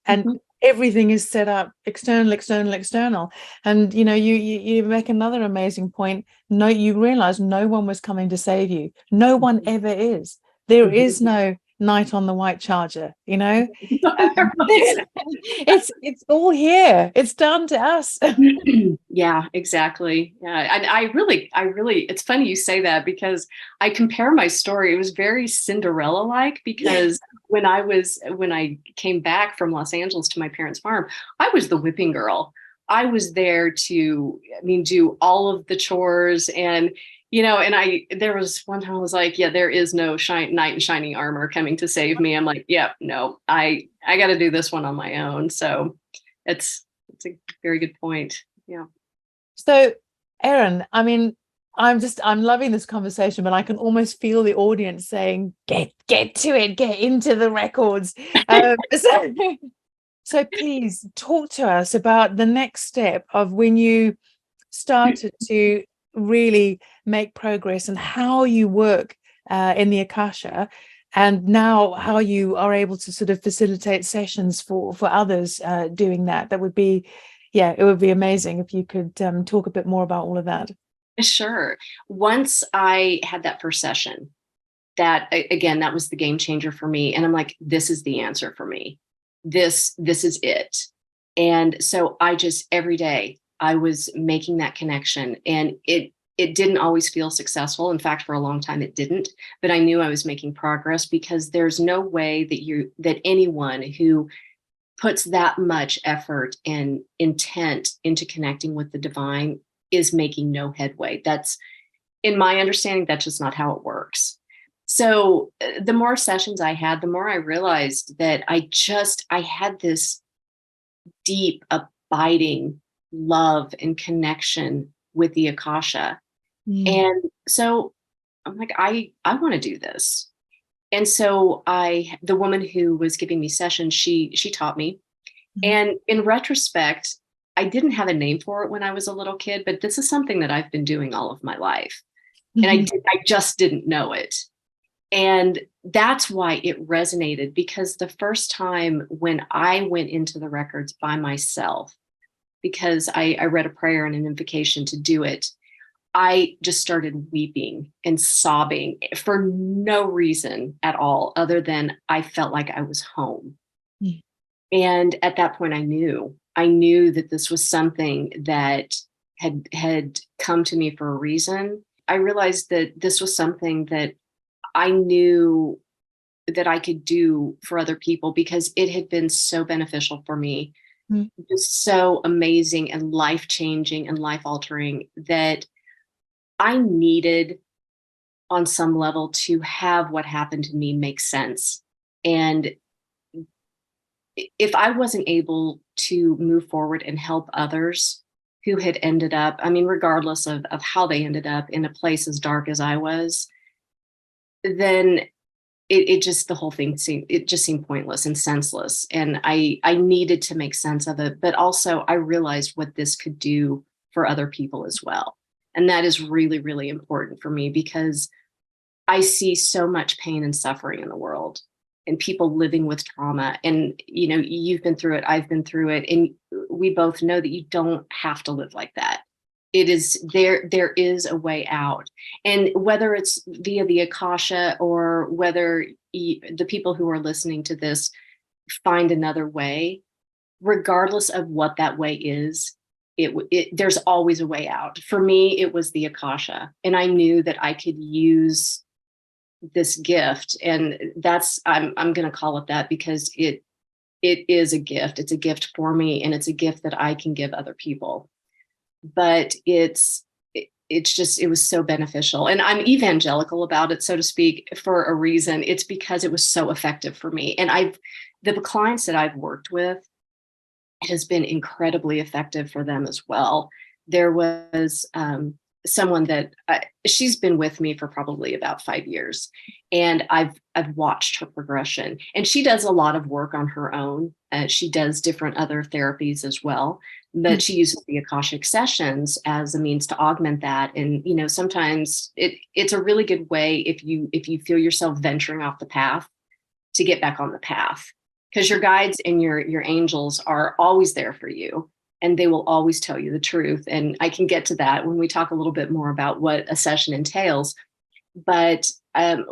and everything is set up external. And you make another amazing point. No, you realize no one was coming to save you. No one ever is. There is no knight on the white charger, it's all here. It's down to us. Yeah, exactly. Yeah. And I really, it's funny you say that, because I compare my story. It was very Cinderella-like, because when I came back from Los Angeles to my parents' farm, I was the whipping girl. I was there to, do all of the chores, and there was one time I was like, there is no knight in shining armor coming to save me. I'm like, no, I got to do this one on my own. So it's a very good point. Yeah. So, Erin, I'm loving this conversation, but I can almost feel the audience saying, get to it, get into the records. So please talk to us about the next step of when you started to really make progress, and how you work in the Akasha, and now how you are able to sort of facilitate sessions for others doing that. That would be, it would be amazing if you could talk a bit more about all of that. Sure. Once I had that first session, that was the game changer for me. And I'm like, this is the answer for me. This is it. And so I just, every day, I was making that connection, and it didn't always feel successful. In fact, for a long time it didn't, but I knew I was making progress, because there's no way that anyone who puts that much effort and intent into connecting with the divine is making no headway. That's, in my understanding, that's just not how it works. So the more sessions I had, the more I realized that I had this deep, abiding love and connection with the Akasha. And so I'm like, I want to do this. And so the woman who was giving me sessions, she taught me. And in retrospect, I didn't have a name for it when I was a little kid, but this is something that I've been doing all of my life. And I just didn't know it. And that's why it resonated, because the first time when I went into the records by myself, because I read a prayer and an invocation to do it, I just started weeping and sobbing for no reason at all, other than I felt like I was home. Mm. And at that point, I knew that this was something that had come to me for a reason. I realized that this was something that I knew that I could do for other people because it had been so beneficial for me, Mm. just so amazing and life changing and life altering that I needed on some level to have what happened to me make sense. And if I wasn't able to move forward and help others who had ended up, I mean, regardless of how they ended up in a place as dark as I was, then it just, the whole thing seemed pointless and senseless. And I needed to make sense of it, but also I realized what this could do for other people as well. And that is really, really important for me because I see so much pain and suffering in the world and people living with trauma. And, you know, you've been through it, I've been through it. And we both know that you don't have to live like that. It is there is a way out. And whether it's via the Akasha or whether the people who are listening to this find another way, regardless of what that way is, there's always a way out. For me, it was the Akasha. And I knew that I could use this gift, and that's I'm going to call it that because it is a gift. It's a gift for me, and it's a gift that I can give other people. But it's just, it was so beneficial, and I'm evangelical about it, so to speak, for a reason. It's because it was so effective for me, and the clients that I've worked with, it has been incredibly effective for them as well. There was someone that she's been with me for probably about 5 years, and I've watched her progression. And she does a lot of work on her own. She does different other therapies as well, but she uses the Akashic sessions as a means to augment that. And you know, sometimes it's a really good way if you feel yourself venturing off the path to get back on the path, because your guides and your angels are always there for you. And they will always tell you the truth. And I can get to that when we talk a little bit more about what a session entails. But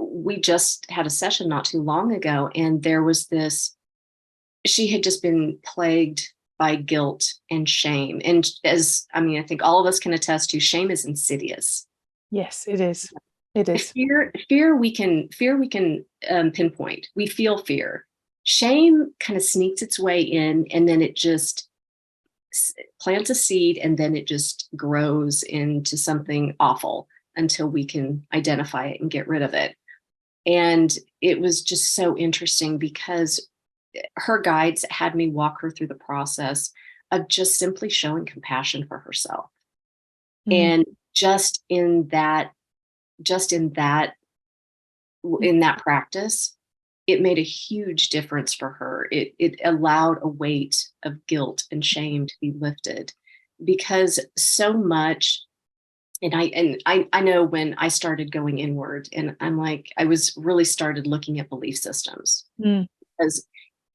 we just had a session not too long ago, and there was she had just been plagued by guilt and shame. And I think all of us can attest to, shame is insidious. Yes, it is. It is. Fear we can pinpoint. We feel fear. Shame kind of sneaks its way in, and then it just plants a seed, and then it just grows into something awful until we can identify it and get rid of it. And it was just so interesting because her guides had me walk her through the process of just simply showing compassion for herself. And just in that practice, it made a huge difference for her. It allowed a weight of guilt and shame to be lifted, because so much, and I know when I started going inward, and I was really started looking at belief systems, because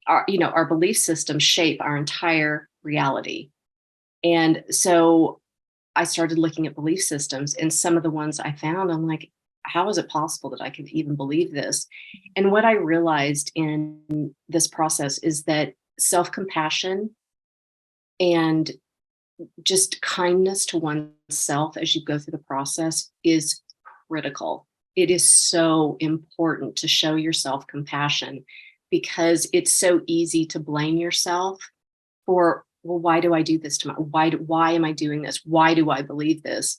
our belief systems shape our entire reality. And so I started looking at belief systems, and some of the ones I found, I'm like, how is it possible that I could even believe this? And what I realized in this process is that self-compassion and just kindness to oneself as you go through the process is critical. It is so important to show yourself compassion, because it's so easy to blame yourself for, well, why do I do this to why am I doing this? Why do I believe this?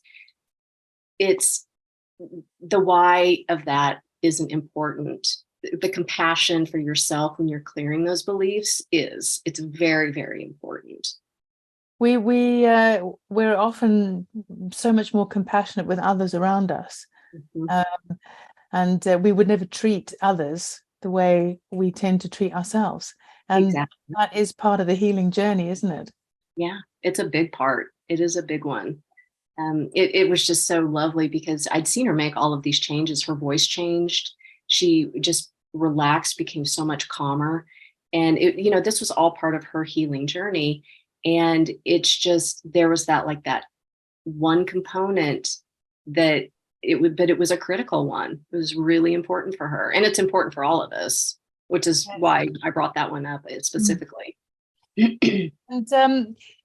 It's the why of that isn't important. The compassion for yourself when you're clearing those beliefs it's very, very important. We're often so much more compassionate with others around us, and we would never treat others the way we tend to treat ourselves. And exactly. That is part of the healing journey, isn't it? Yeah, it's a big part. It is a big one. It was just so lovely because I'd seen her make all of these changes. Her voice changed. She just relaxed, became so much calmer. And this was all part of her healing journey. And it's just, there was that one component that but it was a critical one. It was really important for her, and it's important for all of us, which is why I brought that one up specifically. And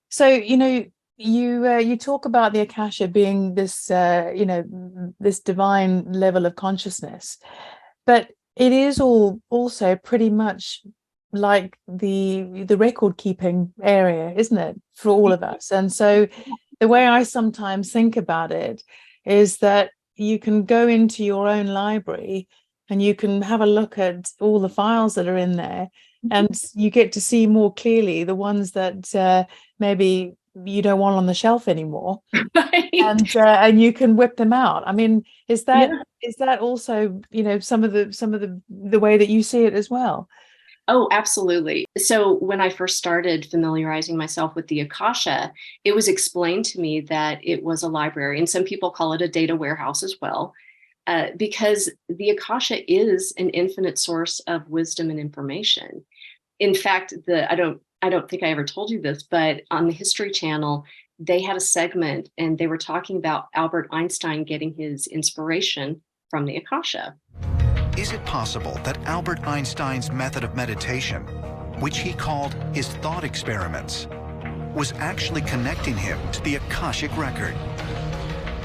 so, you talk about the Akasha being this, this divine level of consciousness, but it is also pretty much like the record keeping area, isn't it, for all of us? And so the way I sometimes think about it is that you can go into your own library and you can have a look at all the files that are in there, and you get to see more clearly the ones that maybe you don't want on the shelf anymore. Right. And you can whip them out. I mean, is that also, some of the way that you see it as well? Oh, absolutely. So when I first started familiarizing myself with the Akasha, it was explained to me that it was a library, and some people call it a data warehouse as well, because the Akasha is an infinite source of wisdom and information. In fact, I don't think I ever told you this, but on the History Channel, they had a segment and they were talking about Albert Einstein getting his inspiration from the Akasha. Is it possible that Albert Einstein's method of meditation, which he called his thought experiments, was actually connecting him to the Akashic Record?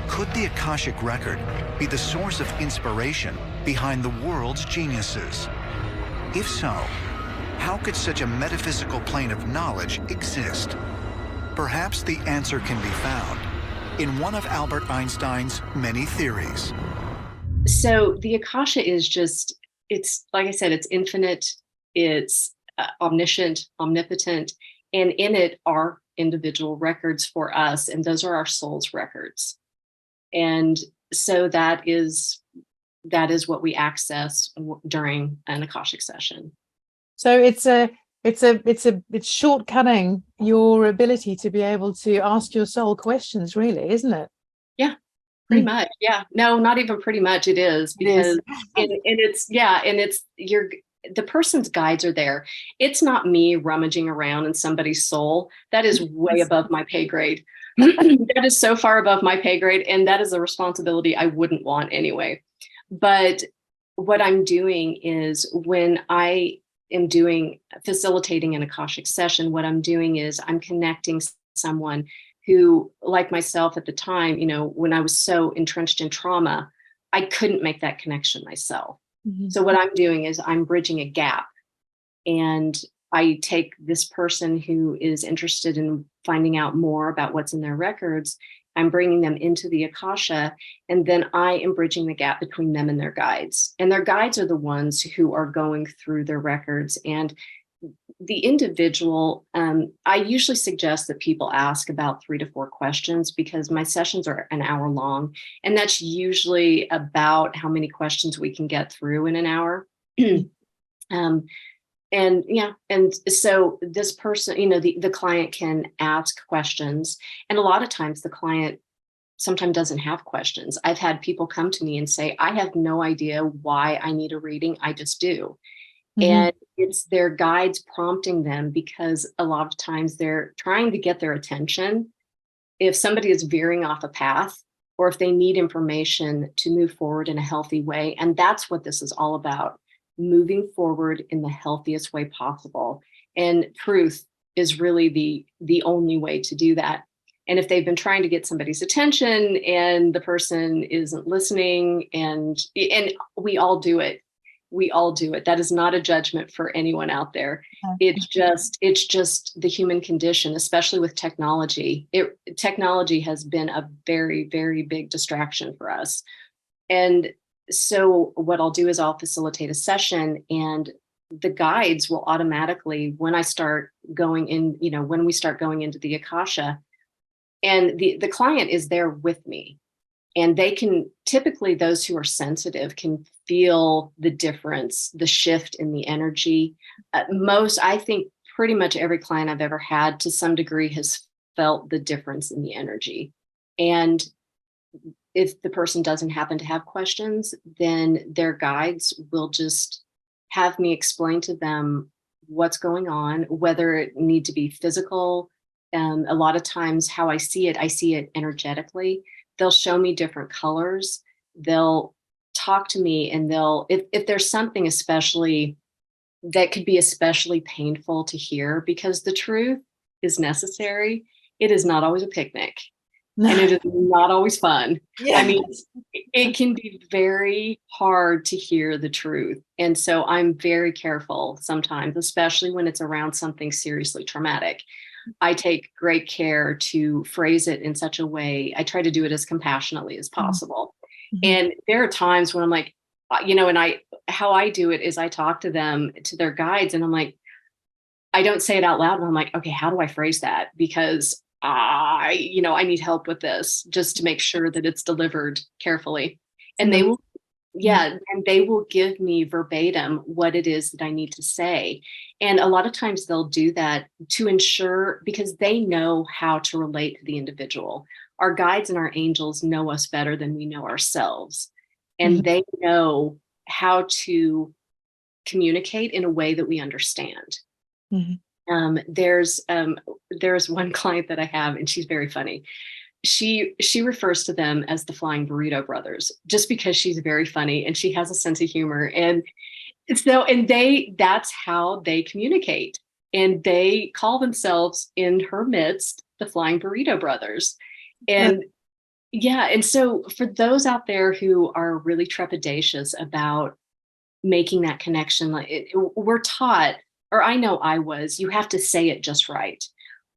Could the Akashic Record be the source of inspiration behind the world's geniuses? If so, how could such a metaphysical plane of knowledge exist? Perhaps the answer can be found in one of Albert Einstein's many theories. So the Akasha is it's like I said, it's infinite, it's omniscient, omnipotent, and in it are individual records for us, and those are our soul's records. And so that is what we access during an Akashic session. So it's shortcutting your ability to be able to ask your soul questions, really, isn't it? Yeah. Pretty much. Yeah. No, not even pretty much. It is, because it's the person's guides are there. It's not me rummaging around in somebody's soul. That is way above my pay grade. That is so far above my pay grade. And that is a responsibility I wouldn't want anyway. But what I'm doing is, when I am facilitating an Akashic session, what I'm doing is I'm connecting someone who, like myself at the time, when I was so entrenched in trauma, I couldn't make that connection myself. Mm-hmm. So what I'm doing is I'm bridging a gap, and I take this person who is interested in finding out more about what's in their records. I'm bringing them into the Akasha, and then I am bridging the gap between them and their guides. And their guides are the ones who are going through their records. And the individual, I usually suggest that people ask about 3 to 4 questions, because my sessions are an hour long, and that's usually about how many questions we can get through in an hour. And so this person, the client can ask questions, and a lot of times the client sometimes doesn't have questions. I've had people come to me and say, I have no idea why I need a reading, I just do. Mm-hmm. And it's their guides prompting them, because a lot of times they're trying to get their attention if somebody is veering off a path, or if they need information to move forward in a healthy way. And that's what this is all about, moving forward in the healthiest way possible. And truth is really the only way to do that. And if they've been trying to get somebody's attention and the person isn't listening, and we all do it. We all do it. That is not a judgment for anyone out there. It's just the human condition, especially with technology. Technology has been a very, very big distraction for us. And so what I'll do is I'll facilitate a session, and the guides will automatically, when I start going in, when we start going into the Akasha, and the client is there with me. And they can, typically those who are sensitive can feel the difference, the shift in the energy. I think pretty much every client I've ever had to some degree has felt the difference in the energy. And if the person doesn't happen to have questions, then their guides will just have me explain to them what's going on, whether it need to be physical. A lot of times how I see it energetically. they'll show me different colors. They'll talk to me, and if there's something especially that could be especially painful to hear, because the truth is necessary. It is not always a picnic, and it is not always fun. Yeah. I mean, it can be very hard to hear the truth. And so I'm very careful sometimes, especially when it's around something seriously traumatic. I take great care to phrase it in such a way. I try to do it as compassionately as possible. Mm-hmm. And there are times when I'm like, how I do it is I talk to them, to their guides, and I'm like, I don't say it out loud, but I'm like, okay, how do I phrase that? Because I need help with this, just to make sure that it's delivered carefully. And they will, and they will give me verbatim what it is that I need to say. And a lot of times they'll do that to ensure, because they know how to relate to the individual. Our guides and our angels know us better than we know ourselves. And they know how to communicate in a way that we understand. There's one client that I have, and she's very funny. She refers to them as the Flying Burrito Brothers, just because she's very funny and she has a sense of humor. And so, that's how they communicate. And they call themselves, in her midst, the Flying Burrito Brothers. And and so for those out there who are really trepidatious about making that connection, we're taught, or I know I was, you have to say it just right.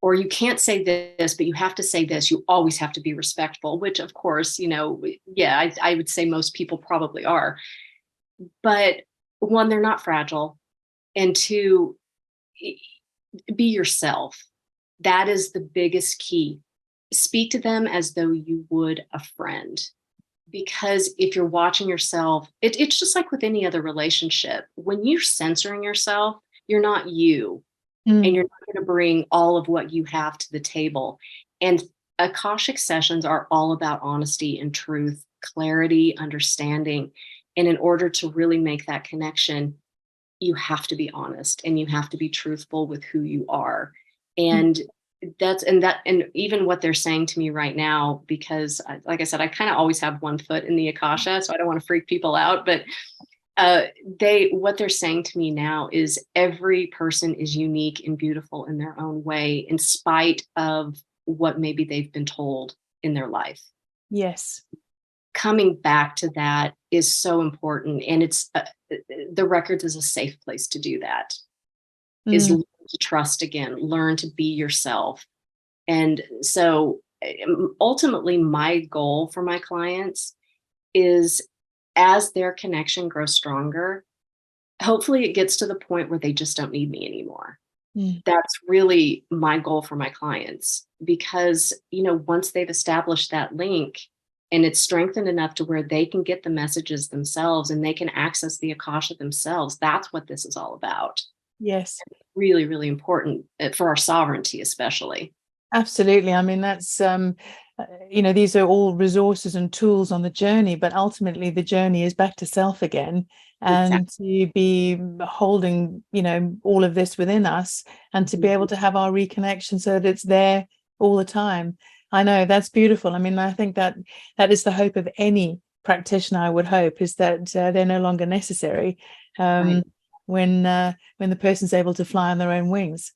Or you can't say this, but you have to say this. You always have to be respectful, which of course, I would say most people probably are. But one, they're not fragile. And two, be yourself. That is the biggest key. Speak to them as though you would a friend. Because if you're watching yourself, it's just like with any other relationship. When you're censoring yourself, you're not you. And you're not going to bring all of what you have to the table. And Akashic sessions are all about honesty and truth, clarity, understanding. And in order to really make that connection, you have to be honest and you have to be truthful with who you are. And and even what they're saying to me right now, because like I said, I kind of always have one foot in the Akasha, so I don't want to freak people out, but what they're saying to me now is every person is unique and beautiful in their own way, in spite of what maybe they've been told in their life. Yes. Coming back to that is so important. And it's the records is a safe place to do that. Is learn to trust again, learn to be yourself. And so ultimately my goal for my clients is, as their connection grows stronger, hopefully it gets to the point where they just don't need me anymore. That's really my goal for my clients, because, once they've established that link and it's strengthened enough to where they can get the messages themselves and they can access the Akasha themselves, that's what this is all about. Yes. Really, really important for our sovereignty, especially. Absolutely. I mean, that's, these are all resources and tools on the journey, but ultimately the journey is back to self again, and to be holding, all of this within us, and to be able to have our reconnection so that it's there all the time. I know, that's beautiful. I mean, I think that is the hope of any practitioner, I would hope, is that they're no longer necessary when the person's able to fly on their own wings.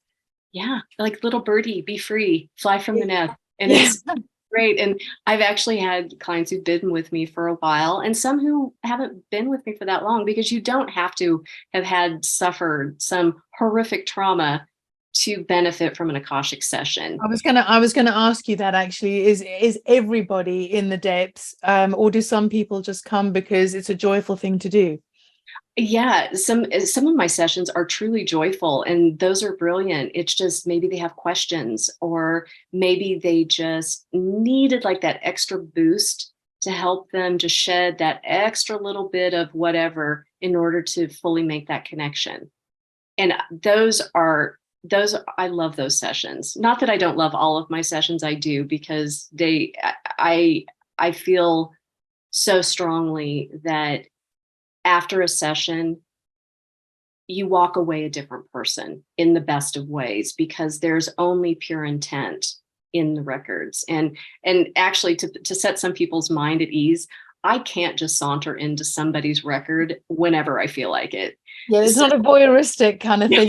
Yeah, like little birdie, be free, fly from the nest. And it's great. And I've actually had clients who've been with me for a while, and some who haven't been with me for that long, because you don't have to have suffered some horrific trauma to benefit from an Akashic session. I was gonna ask you that, actually. Is everybody in the depths, or do some people just come because it's a joyful thing to do? Yeah, some of my sessions are truly joyful, and those are brilliant. It's just maybe they have questions, or maybe they just needed like that extra boost to help them to shed that extra little bit of whatever in order to fully make that connection. And I love those sessions. Not that I don't love all of my sessions, I do, because I feel so strongly that after a session, you walk away a different person in the best of ways, because there's only pure intent in the records. And actually, to set some people's mind at ease, I can't just saunter into somebody's record whenever I feel like it. Yeah, it's not a voyeuristic kind of thing.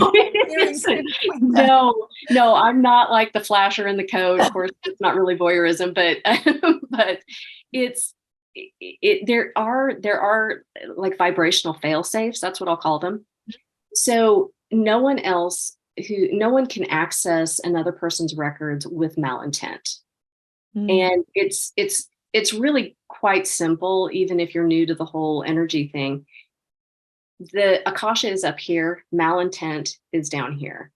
No, I'm not like the flasher in the coat. Of course, it's not really voyeurism, but but there are like vibrational fail safes. That's what I'll call them. So no one can access another person's records with malintent. And it's really quite simple, even if you're new to the whole energy thing. The Akasha is up here, malintent is down here.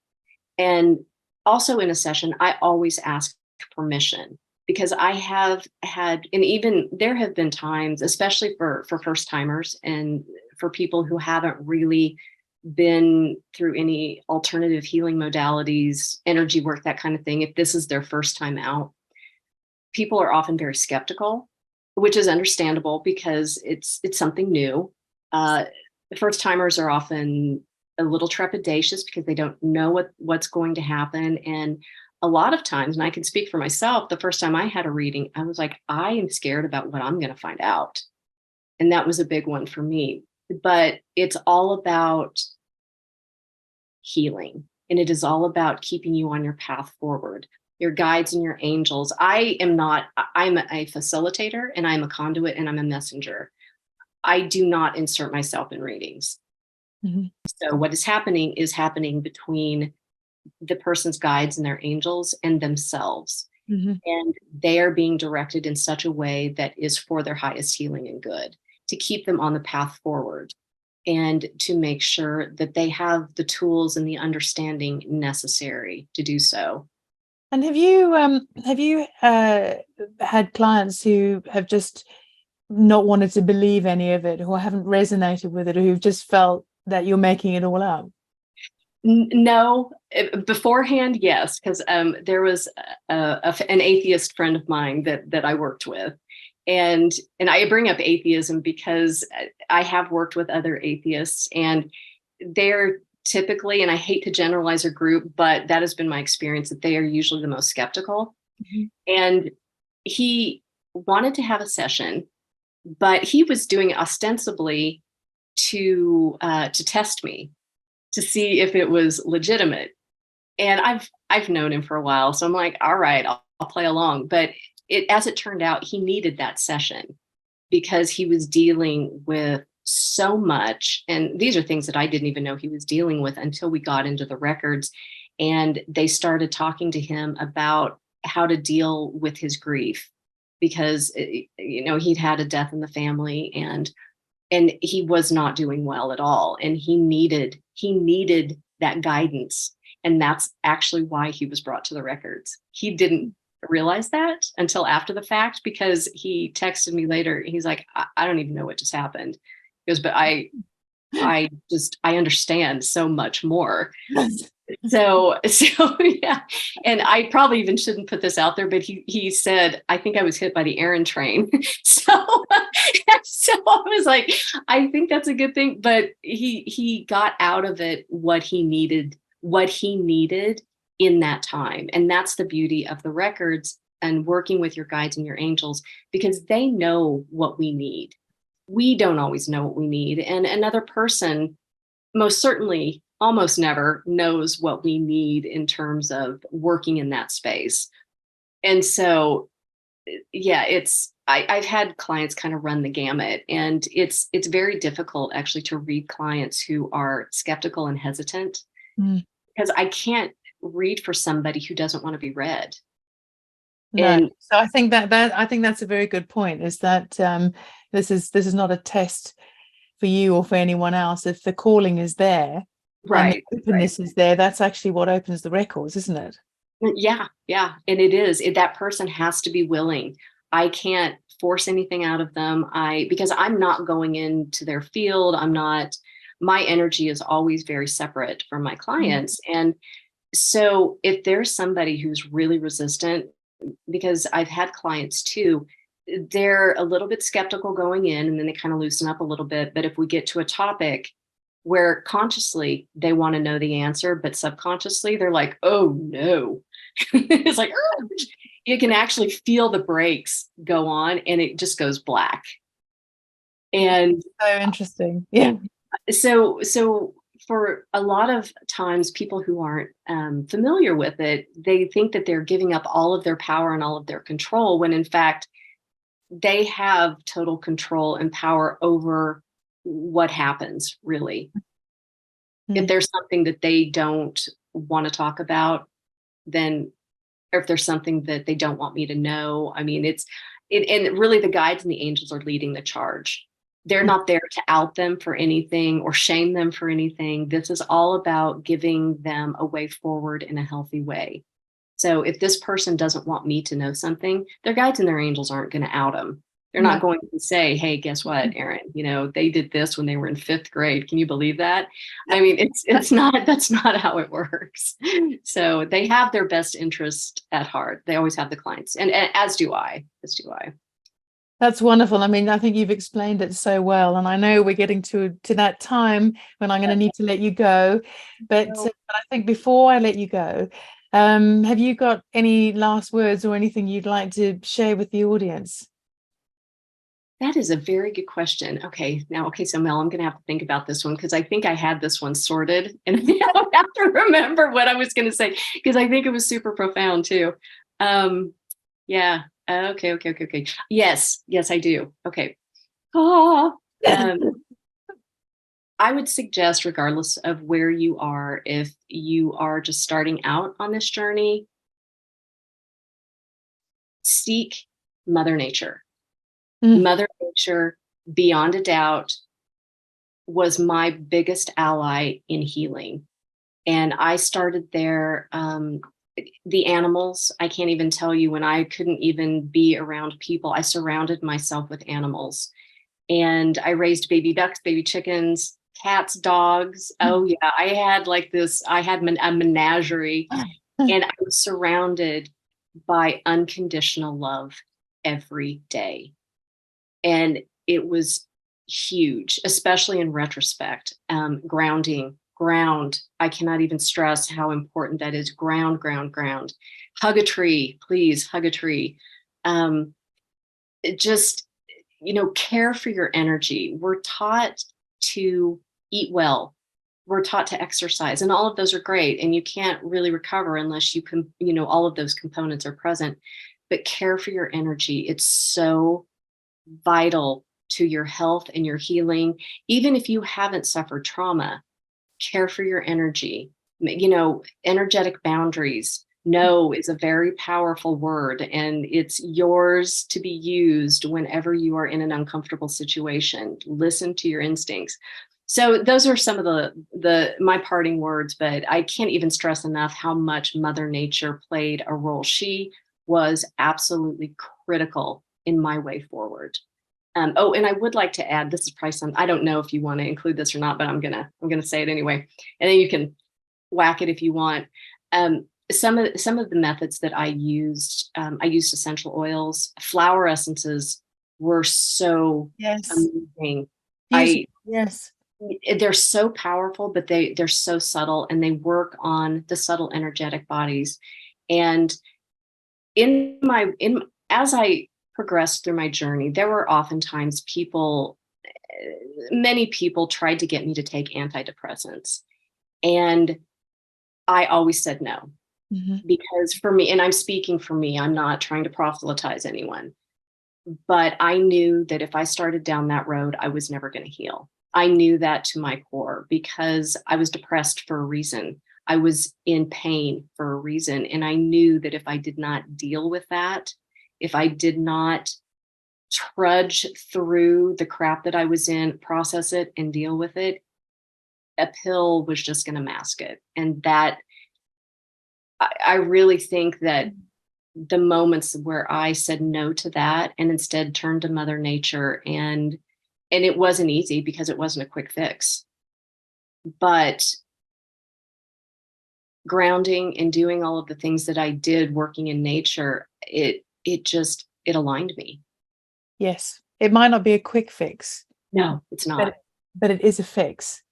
And also in a session, I always ask permission, because I have had, and even there have been times, especially for first timers and for people who haven't really been through any alternative healing modalities, energy work, that kind of thing. If this is their first time out, people are often very skeptical, which is understandable because it's something new. First timers are often a little trepidatious because they don't know what's going to happen. And a lot of times, and I can speak for myself, the first time I had a reading, I was like, I am scared about what I'm going to find out. And that was a big one for me. But it's all about healing, and it is all about keeping you on your path forward. Your guides and your angels. I'm a facilitator, and I'm a conduit, and I'm a messenger. I do not insert myself in readings. So what is happening between the person's guides and their angels and themselves. And they are being directed in such a way that is for their highest healing and good, to keep them on the path forward, and to make sure that they have the tools and the understanding necessary to do so. And have you had clients who have just not wanted to believe any of it, who haven't resonated with it, or who've just felt that you're making it all up? No, beforehand, yes, because there was an atheist friend of mine that I worked with, and I bring up atheism because I have worked with other atheists, and they're typically, and I hate to generalize a group, but that has been my experience, that they are usually the most skeptical. And he wanted to have a session, but he was doing it ostensibly to test me, to see if it was legitimate. And I've known him for a while, so I'm like, all right, I'll play along. But as it turned out, he needed that session because he was dealing with so much. And these are things that I didn't even know he was dealing with until we got into the records, and they started talking to him about how to deal with his grief, because he'd had a death in the family, and he was not doing well at all, and he needed that guidance. And that's actually why he was brought to the records. He didn't realize that until after the fact, because he texted me later. He's like, I don't even know what just happened. He goes, but I understand so much more. So yeah. And I probably even shouldn't put this out there, but he said, I think I was hit by the Erin train. So I was like, I think that's a good thing. But he got out of it what he needed in that time. And that's the beauty of the records and working with your guides and your angels, because they know what we need. We don't always know what we need. And another person most certainly almost never knows what we need in terms of working in that space. And so, yeah, I've had clients kind of run the gamut, and it's very difficult actually to read clients who are skeptical and hesitant, because I can't read for somebody who doesn't want to be read. No. And So I think that's a very good point, is that this is not a test for you or for anyone else. If the calling is there, right, and the openness is there, that's actually what opens the records, isn't it? Yeah. And it is. That person has to be willing. I can't force anything out of them. Because I'm not going into their field. My energy is always very separate from my clients. And so if there's somebody who's really resistant, because I've had clients too, they're a little bit skeptical going in, and then they kind of loosen up a little bit. But if we get to a topic where consciously they want to know the answer, but subconsciously they're like, oh no, It's like, you can actually feel the brakes go on and it just goes black. And So interesting. Yeah. so for a lot of times, people who aren't familiar with it, they think that they're giving up all of their power and all of their control, when in fact, they have total control and power over what happens, really. If there's something that they don't want to talk about, then, or if there's something that they don't want me to know, I mean, and really the guides and the angels are leading the charge. They're not there to out them for anything or shame them for anything. This is all about giving them a way forward in a healthy way. So if this person doesn't want me to know something, their guides and their angels aren't going to out them. They're not going to say, hey, guess what, Erin, they did this when they were in 5th grade. Can you believe that? I mean, that's not how it works. So they have their best interest at heart. They always have the clients, and as do I. That's wonderful. I mean, I think you've explained it so well, and I know we're getting to that time when I'm going to need to let you go. But I think before I let you go, have you got any last words or anything you'd like to share with the audience? That is a very good question. Okay, so Mel, I'm going to have to think about this one, because I think I had this one sorted, and I have to remember what I was going to say, because I think it was super profound too. Yeah. Okay. Yes, I do. Okay. I would suggest, regardless of where you are, if you are just starting out on this journey, seek Mother Nature. Mother Nature, beyond a doubt, was my biggest ally in healing. And I started there. The animals, I can't even tell you, when I couldn't even be around people, I surrounded myself with animals. And I raised baby ducks, baby chickens, cats, dogs. Oh yeah, I had a menagerie. And I was surrounded by unconditional love every day. And it was huge, especially in retrospect. Ground. I cannot even stress how important that is. Ground. Hug a tree, please hug a tree. Just, care for your energy. We're taught to eat well. We're taught to exercise, and all of those are great. And you can't really recover unless you can, all of those components are present. But care for your energy. It's so vital to your health and your healing. Even if you haven't suffered trauma, care for your energy. Energetic boundaries. No is a very powerful word, and it's yours to be used whenever you are in an uncomfortable situation. Listen to your instincts. So those are some of my parting words, but I can't even stress enough how much Mother Nature played a role. She was absolutely critical in my way forward. And I would like to add, this is probably I don't know if you want to include this or not, but I'm gonna say it anyway, and then you can whack it if you want. Some of the methods that I used essential oils, flower essences were so amazing. Yes. They're so powerful, but they're so subtle, and they work on the subtle energetic bodies. And as I progressed through my journey, there were oftentimes many people tried to get me to take antidepressants. And I always said no, because for me, and I'm speaking for me, I'm not trying to proselytize anyone, but I knew that if I started down that road, I was never going to heal. I knew that to my core, because I was depressed for a reason. I was in pain for a reason. And I knew that if I did not deal with that, if I did not trudge through the crap that I was in, process it and deal with it, a pill was just going to mask it. And that, I really think that the moments where I said no to that and instead turned to Mother Nature, and it wasn't easy because it wasn't a quick fix, but grounding and doing all of the things that I did working in nature, it aligned me. Yes. It might not be a quick fix. No, it's not. But it is a fix.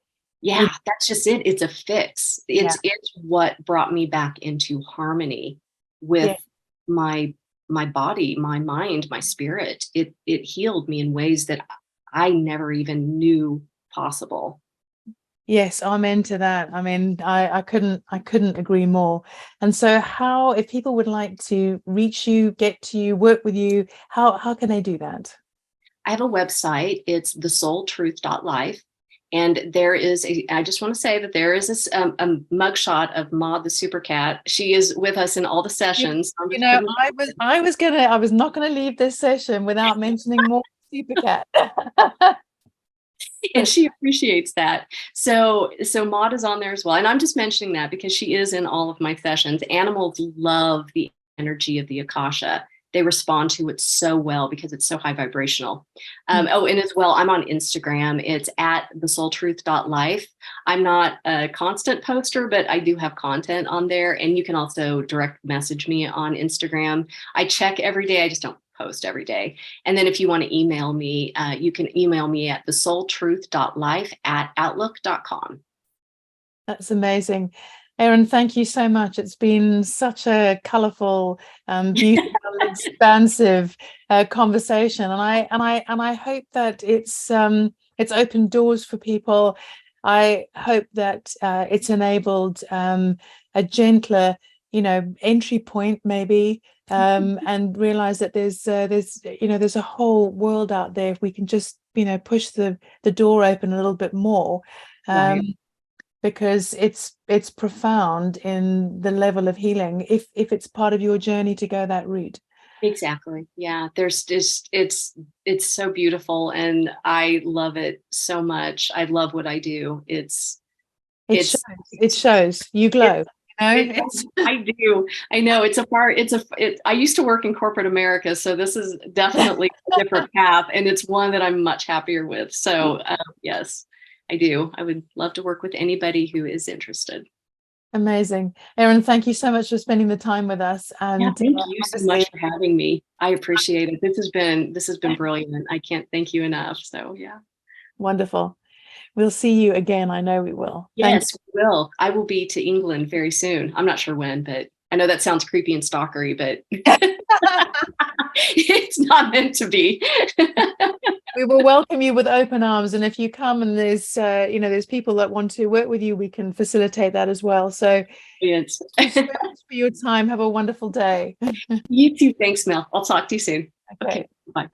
Yeah, that's just it. It's a fix. It's what brought me back into harmony with my body, my mind, my spirit. It healed me in ways that I never even knew possible. Yes, I'm into that. I mean, I couldn't agree more. And so how, if people would like to reach you, get to you, work with you, how can they do that? I have a website. It's thesoultruth.life. And there is I just want to say that there is a mugshot of Maud the super cat. She is with us in all the sessions. You know, I was not gonna leave this session without mentioning more super cat. And she appreciates that. So Maud is on there as well. And I'm just mentioning that because she is in all of my sessions. Animals love the energy of the Akasha. They respond to it so well because it's so high vibrational. Oh, and as well, I'm on Instagram. It's at thesoultruth.life. I'm not a constant poster, but I do have content on there. And you can also direct message me on Instagram. I check every day. I just don't post every day. And then if you want to email me, you can email me at thesoultruth.life@outlook.com. That's amazing. Erin, thank you so much. It's been such a colorful, beautiful, expansive conversation, and I hope that it's opened doors for people. I hope that it's enabled a gentler, entry point maybe, and realize that there's a whole world out there if we can just push the door open a little bit more. Right. Because it's profound in the level of healing if it's part of your journey to go that route. Exactly. Yeah. There's just it's so beautiful, and I love it so much. I love what I do. It shows. You glow. I do. I know it's a part. I used to work in corporate America, so this is definitely a different path, and it's one that I'm much happier with. So yes. I do. I would love to work with anybody who is interested. Amazing. Erin, thank you so much for spending the time with us. And yeah, thank you so much for having me. I appreciate it. This has been brilliant. I can't thank you enough. So yeah. Wonderful. We'll see you again. I know we will. Yes, we will. I will be to England very soon. I'm not sure when, but I know that sounds creepy and stalkery, but it's not meant to be. We will welcome you with open arms, and if you come and there's people that want to work with you, we can facilitate that as well. So yes. Thank you so much for your time. Have a wonderful day. You too. Thanks, Mel. I'll talk to you soon. Okay. Bye.